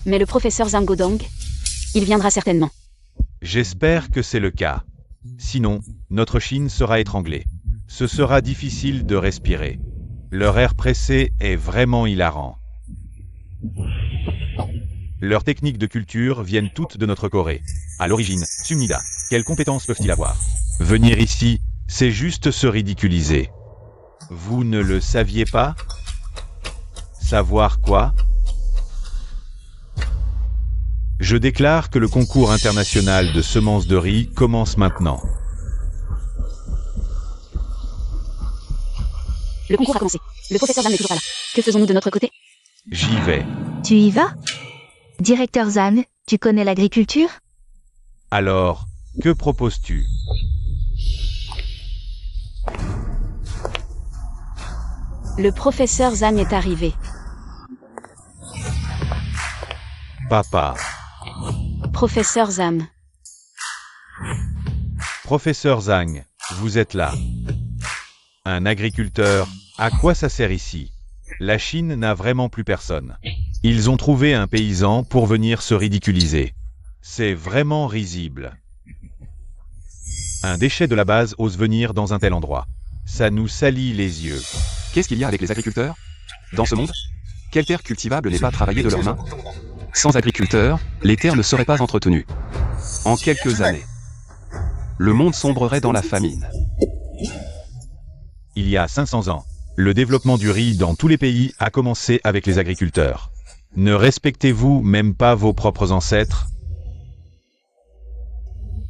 Mais le professeur Zam Godong, il viendra certainement. J'espère que c'est le cas. Sinon, notre Chine sera étranglée. Ce sera difficile de respirer. Leur air pressé est vraiment hilarant. Leurs techniques de culture viennent toutes de notre Corée. À l'origine, Sumnida, quelles compétences peuvent-ils avoir? Venir ici, c'est juste se ridiculiser. Vous ne le saviez pas? Savoir quoi? Je déclare que le concours international de semences de riz commence maintenant. Le concours a commencé. Le professeur Zam n'est toujours pas là. Que faisons-nous de notre côté? J'y vais. Tu y vas? Directeur Zan, tu connais l'agriculture? Alors, que proposes-tu? Le professeur Zam est arrivé. Papa. Professeur Zam. Professeur Zhang, vous êtes là. Un agriculteur, à quoi ça sert ici? La Chine n'a vraiment plus personne. Ils ont trouvé un paysan pour venir se ridiculiser. C'est vraiment risible. Un déchet de la base ose venir dans un tel endroit. Ça nous salit les yeux. Qu'est-ce qu'il y a avec les agriculteurs? Dans ce monde, quelle terre cultivable n'est pas travaillée de leurs mains? Sans agriculteurs, les terres ne seraient pas entretenues. En quelques années, le monde sombrerait dans la famine. Il y a 500 ans, le développement du riz dans tous les pays a commencé avec les agriculteurs. Ne respectez-vous même pas vos propres ancêtres?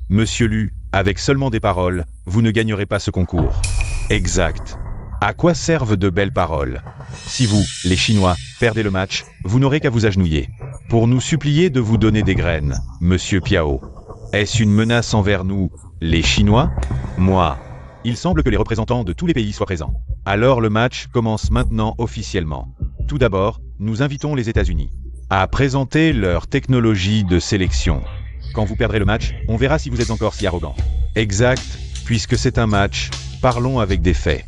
Monsieur Lu, avec seulement des paroles, vous ne gagnerez pas ce concours. Exact. À quoi servent de belles paroles? Si vous, les Chinois, perdez le match, vous n'aurez qu'à vous agenouiller. Pour nous supplier de vous donner des graines, Monsieur Piao. Est-ce une menace envers nous, les Chinois? Moi. Il semble que les représentants de tous les pays soient présents. Alors le match commence maintenant officiellement. Tout d'abord, nous invitons les États-Unis à présenter leur technologie de sélection. Quand vous perdrez le match, on verra si vous êtes encore si arrogant. Exact, puisque c'est un match, parlons avec des faits.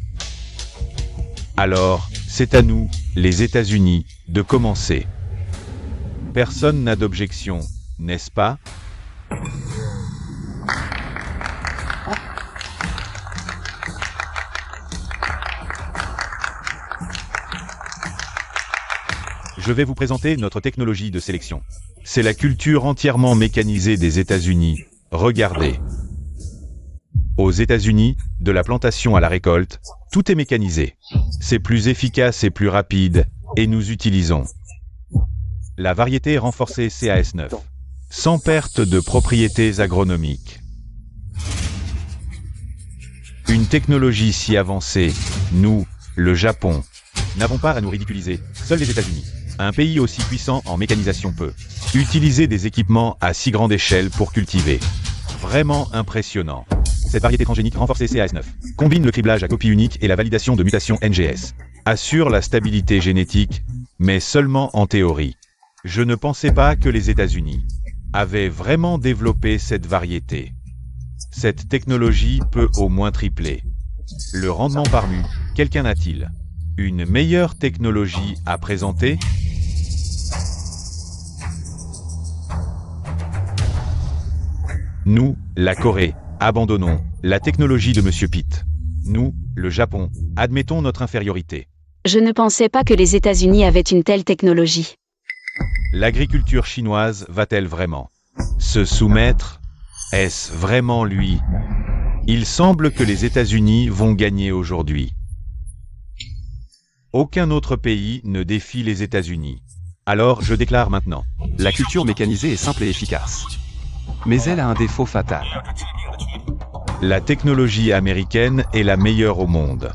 Alors, c'est à nous, les États-Unis, de commencer. Personne n'a d'objection, n'est-ce pas? Je vais vous présenter notre technologie de sélection. C'est la culture entièrement mécanisée des États-Unis. Regardez. Aux États-Unis, de la plantation à la récolte, tout est mécanisé. C'est plus efficace et plus rapide, et nous utilisons la variété renforcée CAS9, sans perte de propriétés agronomiques. Une technologie si avancée, nous, le Japon, n'avons pas à nous ridiculiser, seuls les États-Unis. Un pays aussi puissant en mécanisation peut utiliser des équipements à si grande échelle pour cultiver. Vraiment impressionnant. Cette variété transgénique renforcée CAS9 combine le criblage à copie unique et la validation de mutations NGS. Assure la stabilité génétique, mais seulement en théorie. Je ne pensais pas que les États-Unis avaient vraiment développé cette variété. Cette technologie peut au moins tripler le rendement par mu. Quelqu'un a-t-il une meilleure technologie à présenter? Nous, la Corée, abandonnons la technologie de Monsieur Pitt. Nous, le Japon, admettons notre infériorité. Je ne pensais pas que les États-Unis avaient une telle technologie. L'agriculture chinoise va-t-elle vraiment se soumettre? Est-ce vraiment lui? Il semble que les États-Unis vont gagner aujourd'hui. Aucun autre pays ne défie les États-Unis. Alors je déclare maintenant. La culture mécanisée est simple et efficace. Mais elle a un défaut fatal. La technologie américaine est la meilleure au monde.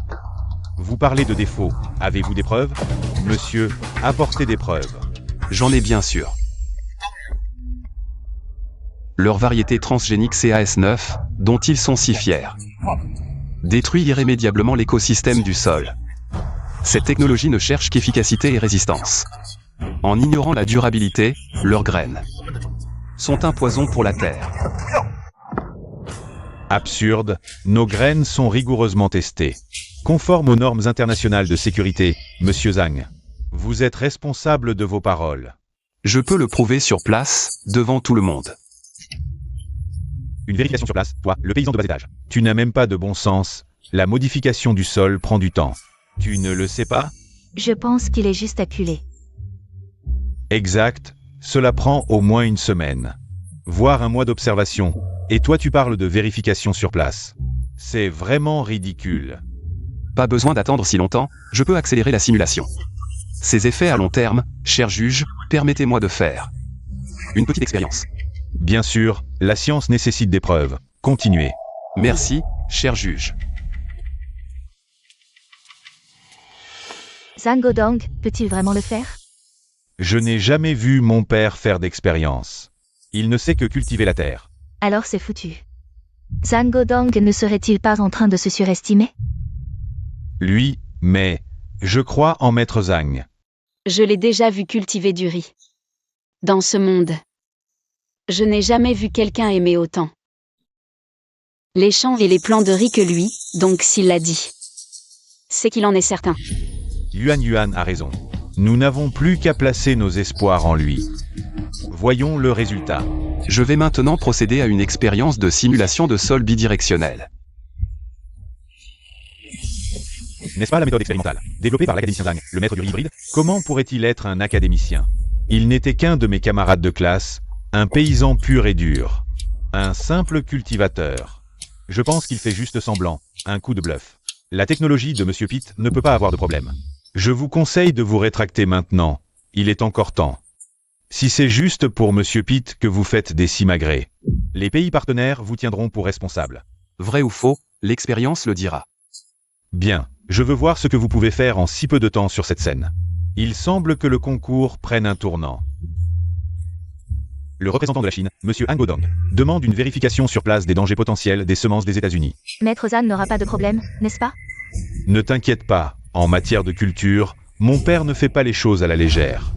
Vous parlez de défauts. Avez-vous des preuves? Monsieur, apportez des preuves. J'en ai bien sûr. Leur variété transgénique CAS9, dont ils sont si fiers, détruit irrémédiablement l'écosystème du sol. Cette technologie ne cherche qu'efficacité et résistance. En ignorant la durabilité, leurs graines sont un poison pour la terre. Absurde, nos graines sont rigoureusement testées. Conformes aux normes internationales de sécurité, Monsieur Zhang. Vous êtes responsable de vos paroles. Je peux le prouver sur place, devant tout le monde. Une vérification sur place, toi, le paysan de bas étage. Tu n'as même pas de bon sens. La modification du sol prend du temps. Tu ne le sais pas? Je pense qu'il est juste acculé. Exact, cela prend au moins une semaine. Voire un mois d'observation. Et toi tu parles de vérification sur place. C'est vraiment ridicule. Pas besoin d'attendre si longtemps, je peux accélérer la simulation. Ces effets à long terme, cher juge, permettez-moi de faire une petite expérience. Bien sûr, la science nécessite des preuves. Continuez. Merci, cher juge. Zhang Godong peut-il vraiment le faire? Je n'ai jamais vu mon père faire d'expérience. Il ne sait que cultiver la terre. Alors c'est foutu. Zhang Godong ne serait-il pas en train de se surestimer? Lui, mais je crois en Maître Zhang. Je l'ai déjà vu cultiver du riz. Dans ce monde, je n'ai jamais vu quelqu'un aimer autant les champs et les plants de riz que lui, donc s'il l'a dit, c'est qu'il en est certain. Yuan a raison. Nous n'avons plus qu'à placer nos espoirs en lui. Voyons le résultat. Je vais maintenant procéder à une expérience de simulation de sol bidirectionnel. N'est-ce pas la méthode expérimentale, développée par l'académicien Zhang, le maître du riz hybride? Comment pourrait-il être un académicien? Il n'était qu'un de mes camarades de classe, un paysan pur et dur. Un simple cultivateur. Je pense qu'il fait juste semblant, un coup de bluff. La technologie de Monsieur Pitt ne peut pas avoir de problème. Je vous conseille de vous rétracter maintenant. Il est encore temps. Si c'est juste pour Monsieur Pitt que vous faites des simagrées, les pays partenaires vous tiendront pour responsable. Vrai ou faux, l'expérience le dira. Bien, je veux voir ce que vous pouvez faire en si peu de temps sur cette scène. Il semble que le concours prenne un tournant. Le représentant de la Chine, Monsieur Han Godong, demande une vérification sur place des dangers potentiels des semences des États-Unis. Maître Zhang n'aura pas de problème, n'est-ce pas? Ne t'inquiète pas, en matière de culture, mon père ne fait pas les choses à la légère.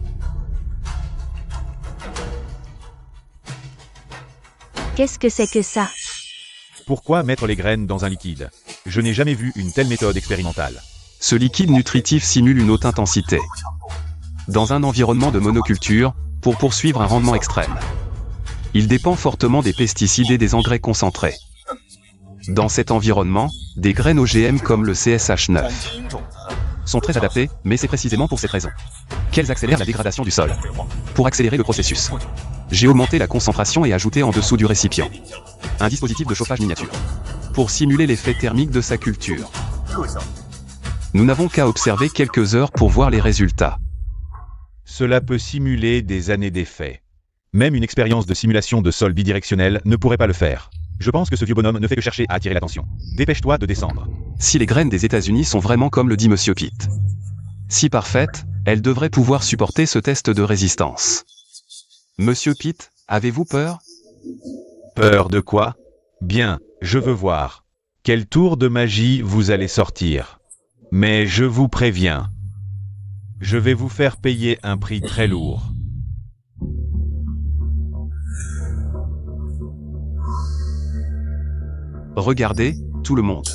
Qu'est-ce que c'est que ça? Pourquoi mettre les graines dans un liquide? Je n'ai jamais vu une telle méthode expérimentale. Ce liquide nutritif simule une haute intensité dans un environnement de monoculture, pour poursuivre un rendement extrême. Il dépend fortement des pesticides et des engrais concentrés. Dans cet environnement, des graines OGM comme le CSH9 sont très adaptées, mais c'est précisément pour cette raison qu'elles accélèrent la dégradation du sol. Pour accélérer le processus, j'ai augmenté la concentration et ajouté en dessous du récipient un dispositif de chauffage miniature pour simuler l'effet thermique de sa culture. Nous n'avons qu'à observer quelques heures pour voir les résultats. Cela peut simuler des années d'effet. Même une expérience de simulation de sol bidirectionnel ne pourrait pas le faire. Je pense que ce vieux bonhomme ne fait que chercher à attirer l'attention. Dépêche-toi de descendre. Si les graines des États-Unis sont vraiment comme le dit Monsieur Pitt, si parfaites, elles devraient pouvoir supporter ce test de résistance. Monsieur Pitt, avez-vous peur? Peur de quoi? Bien, Je veux voir. Quel tour de magie vous allez sortir. Mais je vous préviens. Je vais vous faire payer un prix très lourd. Regardez, tout le monde.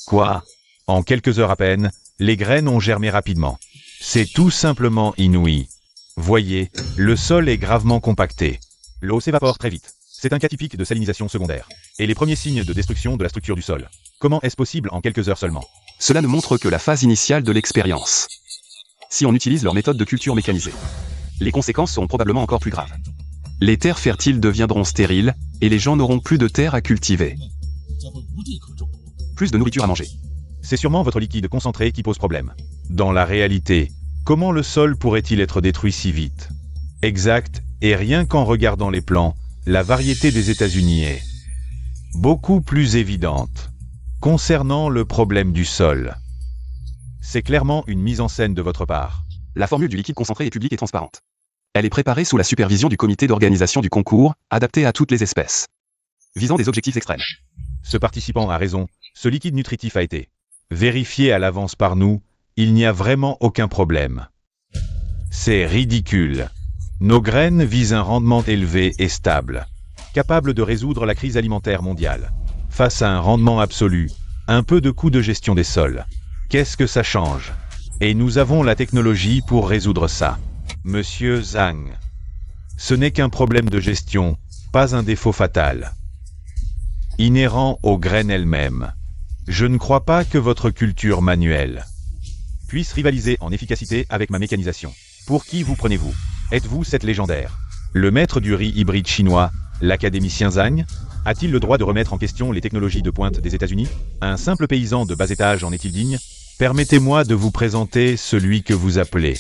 Quoi? En quelques heures à peine, les graines ont germé rapidement. C'est tout simplement inouï. Voyez, le sol est gravement compacté. L'eau s'évapore très vite. C'est un cas typique de salinisation secondaire. Et les premiers signes de destruction de la structure du sol. Comment est-ce possible en quelques heures seulement? Cela ne montre que la phase initiale de l'expérience. Si on utilise leur méthode de culture mécanisée, les conséquences seront probablement encore plus graves. Les terres fertiles deviendront stériles, et les gens n'auront plus de terre à cultiver. Plus de nourriture à manger. C'est sûrement votre liquide concentré qui pose problème. Dans la réalité, comment le sol pourrait-il être détruit si vite? Exact, et rien qu'en regardant les plans, la variété des États-Unis est beaucoup plus évidente. Concernant le problème du sol, c'est clairement une mise en scène de votre part. La formule du liquide concentré est publique et transparente. Elle est préparée sous la supervision du comité d'organisation du concours, adaptée à toutes les espèces, visant des objectifs extrêmes. Ce participant a raison, ce liquide nutritif a été vérifié à l'avance par nous, il n'y a vraiment aucun problème. C'est ridicule. Nos graines visent un rendement élevé et stable, capable de résoudre la crise alimentaire mondiale. Face à un rendement absolu, un peu de coût de gestion des sols. Qu'est-ce que ça change? Et nous avons la technologie pour résoudre ça. Monsieur Zhang. Ce n'est qu'un problème de gestion, pas un défaut fatal. Inhérent aux graines elles-mêmes. Je ne crois pas que votre culture manuelle puisse rivaliser en efficacité avec ma mécanisation. Pour qui vous prenez-vous? Êtes-vous cette légendaire? Le maître du riz hybride chinois, l'académicien Zhang? A-t-il le droit de remettre en question les technologies de pointe des États-Unis? Un simple paysan de bas étage en est-il digne? Permettez-moi de vous présenter celui que vous appelez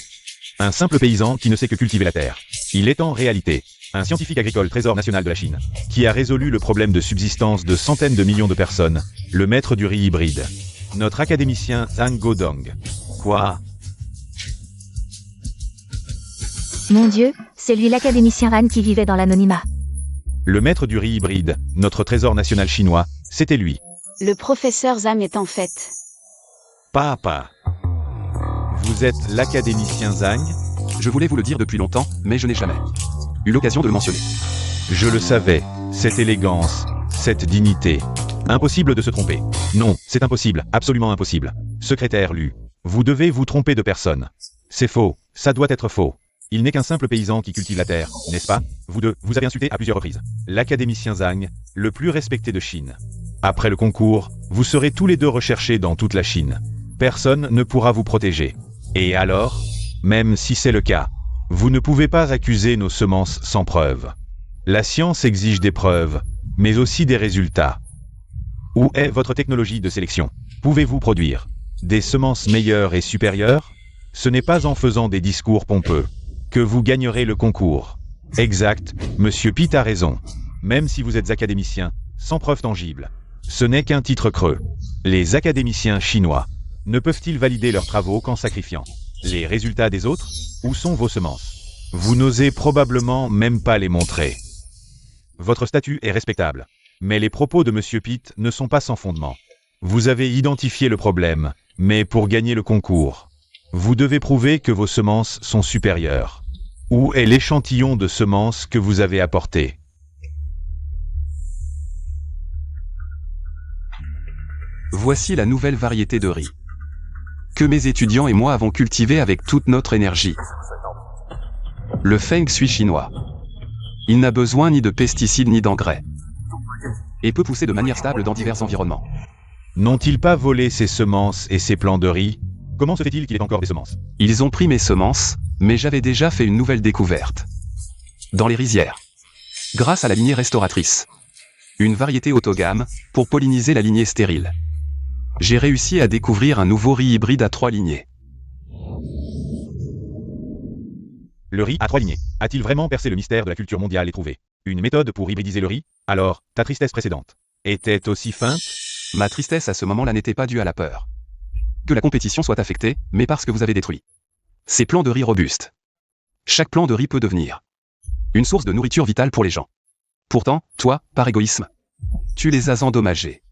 un simple paysan qui ne sait que cultiver la terre. Il est en réalité un scientifique agricole trésor national de la Chine, qui a résolu le problème de subsistance de centaines de millions de personnes, le maître du riz hybride. Notre académicien Zhang Godong. Quoi? Mon Dieu, c'est lui l'académicien Han qui vivait dans l'anonymat. Le maître du riz hybride, notre trésor national chinois, c'était lui. Le professeur Zhang est en fait. Papa. Vous êtes l'académicien Zhang? Je voulais vous le dire depuis longtemps, mais je n'ai jamais eu l'occasion de le mentionner. Je le savais, cette élégance, cette dignité. Impossible de se tromper. Non, c'est impossible, absolument impossible. Secrétaire Lu, vous devez vous tromper de personne. C'est faux, ça doit être faux. Il n'est qu'un simple paysan qui cultive la terre, n'est-ce pas? Vous deux, vous avez insulté à plusieurs reprises l'académicien Zhang, le plus respecté de Chine. Après le concours, vous serez tous les deux recherchés dans toute la Chine. Personne ne pourra vous protéger. Et alors? Même si c'est le cas, vous ne pouvez pas accuser nos semences sans preuve. La science exige des preuves, mais aussi des résultats. Où est votre technologie de sélection? Pouvez-vous produire des semences meilleures et supérieures? Ce n'est pas en faisant des discours pompeux que vous gagnerez le concours. Exact, Monsieur Pitt a raison. Même si vous êtes académicien, sans preuve tangible, ce n'est qu'un titre creux. Les académiciens chinois ne peuvent-ils valider leurs travaux qu'en sacrifiant les résultats des autres? Où sont vos semences? Vous n'osez probablement même pas les montrer. Votre statut est respectable, mais les propos de Monsieur Pitt ne sont pas sans fondement. Vous avez identifié le problème, mais pour gagner le concours, vous devez prouver que vos semences sont supérieures. Où est l'échantillon de semences que vous avez apporté? Voici la nouvelle variété de riz que mes étudiants et moi avons cultivé avec toute notre énergie. Le Feng Shui chinois. Il n'a besoin ni de pesticides ni d'engrais. Et peut pousser de manière stable dans divers environnements. N'ont-ils pas volé ces semences et ces plants de riz? Comment se fait-il qu'il ait encore des semences? Ils ont pris mes semences, mais j'avais déjà fait une nouvelle découverte. Dans les rizières. Grâce à la lignée restauratrice. Une variété haut de gamme, pour polliniser la lignée stérile. J'ai réussi à découvrir un nouveau riz hybride à 3 lignées. Le riz à 3 lignées. A-t-il vraiment percé le mystère de la culture mondiale et trouvé une méthode pour hybridiser le riz? Alors, ta tristesse précédente était aussi feinte? Ma tristesse à ce moment-là n'était pas due à la peur que la compétition soit affectée, mais parce que vous avez détruit ces plants de riz robustes. Chaque plant de riz peut devenir une source de nourriture vitale pour les gens. Pourtant, toi, par égoïsme, tu les as endommagés.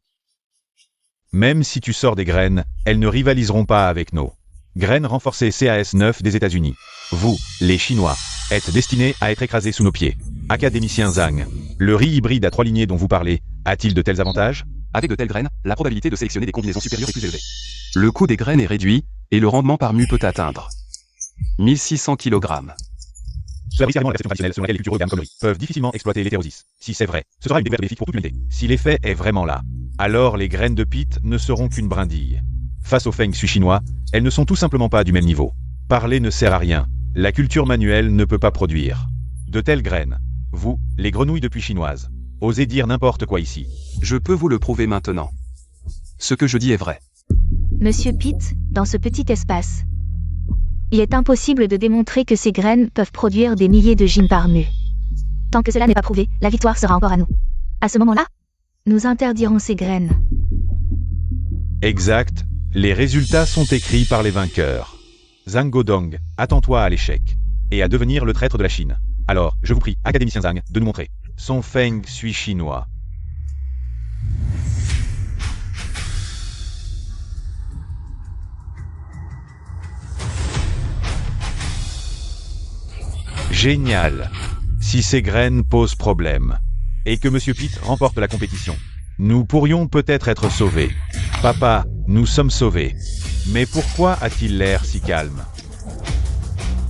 Même si tu sors des graines, elles ne rivaliseront pas avec nos graines renforcées CAS9 des États-Unis. Vous, les Chinois, êtes destinés à être écrasés sous nos pieds. Académicien Zhang, le riz hybride à 3 lignées dont vous parlez, a-t-il de tels avantages? Avec de telles graines, la probabilité de sélectionner des combinaisons supérieures est plus élevée. Le coût des graines est réduit, et le rendement par mu peut atteindre 1600 kg. Cela brise carrément la perception traditionnelle selon laquelle les cultures haut de gamme comme le riz peuvent difficilement exploiter l'hétérosis. Si c'est vrai, ce sera une découverte bénéfique pour toute l'humanité. Si l'effet est vraiment là, alors les graines de pit ne seront qu'une brindille. Face au feng shui chinois, elles ne sont tout simplement pas du même niveau. Parler ne sert à rien, la culture manuelle ne peut pas produire de telles graines. Vous, les grenouilles de puits chinoises, osez dire n'importe quoi ici. Je peux vous le prouver maintenant. Ce que je dis est vrai. Monsieur Pitt, dans ce petit espace, il est impossible de démontrer que ces graines peuvent produire des milliers de gines par mu. Tant que cela n'est pas prouvé, la victoire sera encore à nous. À ce moment-là, nous interdirons ces graines. Exact, les résultats sont écrits par les vainqueurs. Zhang Godong, attends-toi à l'échec, et à devenir le traître de la Chine. Alors, je vous prie, académicien Zhang, de nous montrer son feng shui chinois. Génial. Si ces graines posent problème, et que Monsieur Pitt remporte la compétition, nous pourrions peut-être être sauvés. Papa, nous sommes sauvés. Mais pourquoi a-t-il l'air si calme?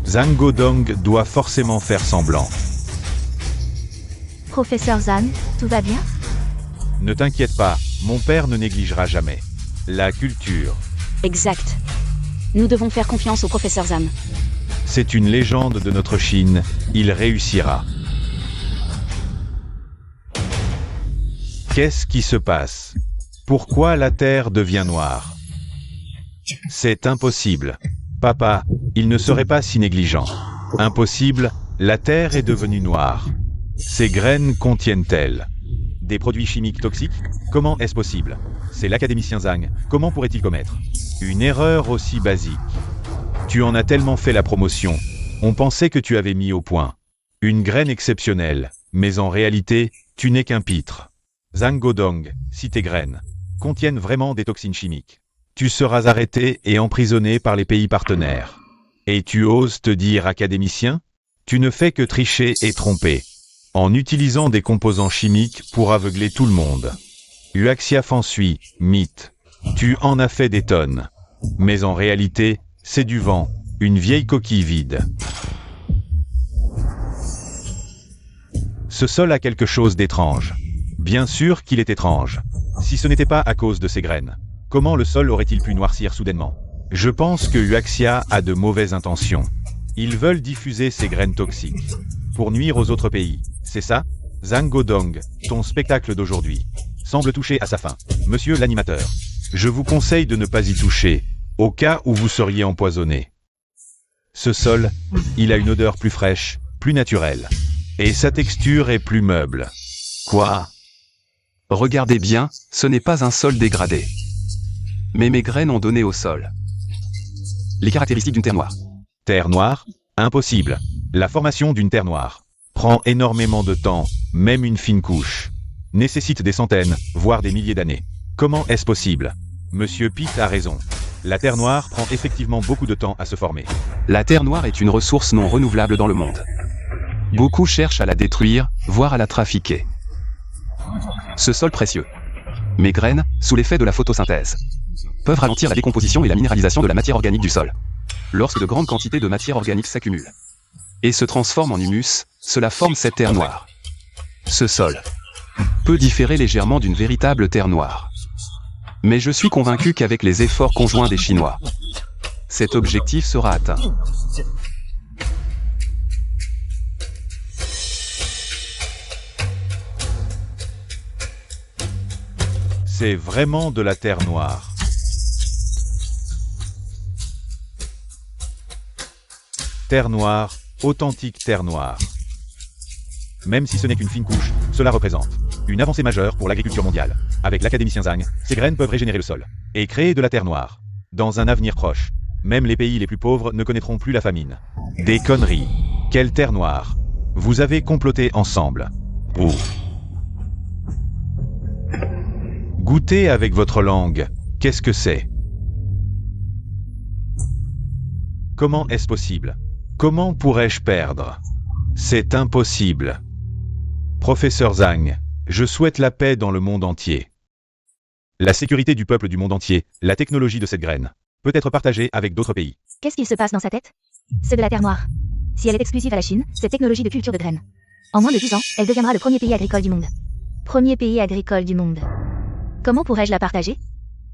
Zhang Godong doit forcément faire semblant. Professeur Zhang, tout va bien? Ne t'inquiète pas, mon père ne négligera jamais la culture. Exact. Nous devons faire confiance au professeur Zhang. C'est une légende de notre Chine, il réussira. Qu'est-ce qui se passe? Pourquoi la Terre devient noire? C'est impossible. Papa, il ne serait pas si négligent. Impossible, la Terre est devenue noire. Ces graines contiennent-elles des produits chimiques toxiques? Comment est-ce possible? C'est l'académicien Zhang, comment pourrait-il commettre une erreur aussi basique? Tu en as tellement fait la promotion, on pensait que tu avais mis au point une graine exceptionnelle, mais en réalité, tu n'es qu'un pitre. Zhang Godong, si tes graines contiennent vraiment des toxines chimiques, tu seras arrêté et emprisonné par les pays partenaires. Et tu oses te dire académicien? Tu ne fais que tricher et tromper, en utilisant des composants chimiques pour aveugler tout le monde. Huaxia Feng Shui, mythe. Tu en as fait des tonnes. Mais en réalité, c'est du vent, une vieille coquille vide. Ce sol a quelque chose d'étrange. Bien sûr qu'il est étrange. Si ce n'était pas à cause de ces graines, comment le sol aurait-il pu noircir soudainement? Je pense que Huaxia a de mauvaises intentions. Ils veulent diffuser ces graines toxiques pour nuire aux autres pays. C'est ça? Zhang Godong, ton spectacle d'aujourd'hui semble toucher à sa fin. Monsieur l'animateur, je vous conseille de ne pas y toucher, au cas où vous seriez empoisonné. Ce sol, il a une odeur plus fraîche, plus naturelle. Et sa texture est plus meuble. Quoi? Regardez bien, ce n'est pas un sol dégradé. Mais mes graines ont donné au sol les caractéristiques d'une terre noire. Terre noire? Impossible. La formation d'une terre noire prend énormément de temps, même une fine couche nécessite des centaines, voire des milliers d'années. Comment est-ce possible? Monsieur Pitt a raison. La terre noire prend effectivement beaucoup de temps à se former. La terre noire est une ressource non renouvelable dans le monde. Beaucoup cherchent à la détruire, voire à la trafiquer. Ce sol précieux, mes graines, sous l'effet de la photosynthèse, peuvent ralentir la décomposition et la minéralisation de la matière organique du sol. Lorsque de grandes quantités de matière organique s'accumulent et se transforment en humus, cela forme cette terre noire. Ce sol peut différer légèrement d'une véritable terre noire. Mais je suis convaincu qu'avec les efforts conjoints des Chinois, cet objectif sera atteint. C'est vraiment de la terre noire. Terre noire, authentique terre noire. Même si ce n'est qu'une fine couche, cela représente une avancée majeure pour l'agriculture mondiale. Avec l'académicien Zhang, ces graines peuvent régénérer le sol et créer de la terre noire. Dans un avenir proche, même les pays les plus pauvres ne connaîtront plus la famine. Des conneries. Quelle terre noire. Vous avez comploté ensemble Oh. Goûtez avec votre langue. Qu'est-ce que c'est? Comment est-ce possible? Comment pourrais-je perdre? C'est impossible. Professeur Zhang, je souhaite la paix dans le monde entier. La sécurité du peuple du monde entier, la technologie de cette graine, peut être partagée avec d'autres pays. Qu'est-ce qu'il se passe dans sa tête? C'est de la terre noire. Si elle est exclusive à la Chine, cette technologie de culture de graines. En moins de 10 ans, elle deviendra le premier pays agricole du monde. Premier pays agricole du monde. Comment pourrais-je la partager?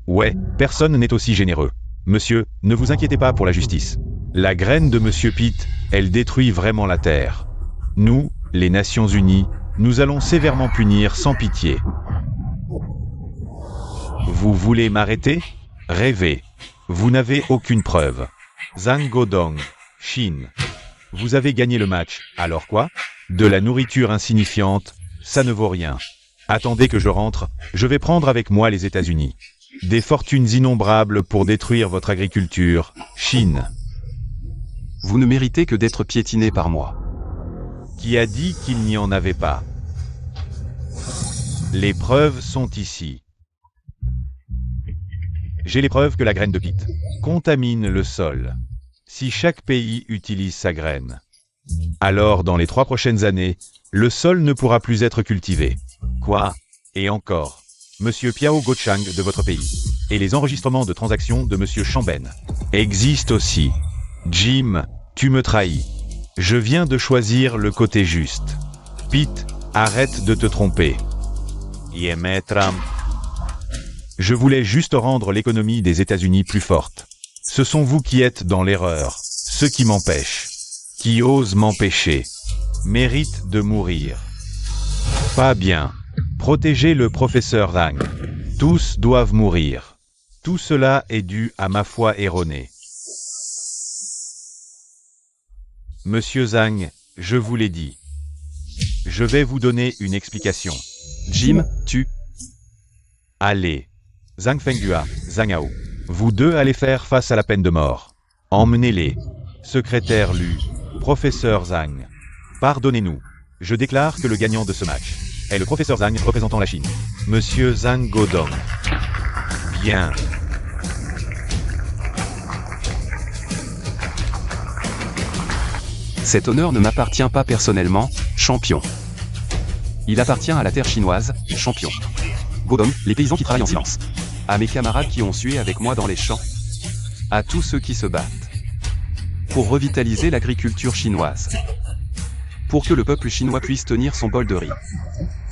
Ouais, personne n'est aussi généreux. Monsieur, ne vous inquiétez pas pour la justice. La graine de Monsieur Pitt, elle détruit vraiment la terre. Nous, les Nations Unies, nous allons sévèrement punir sans pitié. Vous voulez m'arrêter? Rêvez. Vous n'avez aucune preuve. Zhang Godong, Chine. Vous avez gagné le match, alors quoi? De la nourriture insignifiante, ça ne vaut rien. Attendez que je rentre, je vais prendre avec moi les États-Unis. Des fortunes innombrables pour détruire votre agriculture, Chine. Vous ne méritez que d'être piétiné par moi. Qui a dit qu'il n'y en avait pas? Les preuves sont ici. J'ai les preuves que la graine de Pitt contamine le sol. Si chaque pays utilise sa graine, alors dans les 3 prochaines années, le sol ne pourra plus être cultivé. Quoi? Et encore, Monsieur Piao Gochang de votre pays, et les enregistrements de transactions de Monsieur Chamben existent aussi. Jim, tu me trahis. Je viens de choisir le côté juste. Pitt, arrête de te tromper. Yemetram. Je voulais juste rendre l'économie des États-Unis plus forte. Ce sont vous qui êtes dans l'erreur, ceux qui m'empêchent, qui osent m'empêcher, méritent de mourir. Pas bien. Protégez le professeur Zhang. Tous doivent mourir. Tout cela est dû à ma foi erronée. Monsieur Zhang, je vous l'ai dit. Je vais vous donner une explication. Jim, tu... Allez. Zhang Fenghua, Zhang Hao. Vous deux allez faire face à la peine de mort. Emmenez-les. Secrétaire Lu. Professeur Zhang. Pardonnez-nous. Je déclare que le gagnant de ce match est le professeur Zhang représentant la Chine. Monsieur Zhang Godong. Bien. Cet honneur ne m'appartient pas personnellement, champion. Il appartient à la terre chinoise, champion. Godong, les paysans qui travaillent en silence. À mes camarades qui ont sué avec moi dans les champs. À tous ceux qui se battent. Pour revitaliser l'agriculture chinoise. Pour que le peuple chinois puisse tenir son bol de riz.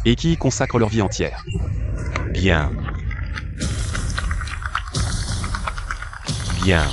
Et qui y consacrent leur vie entière. Bien. Bien.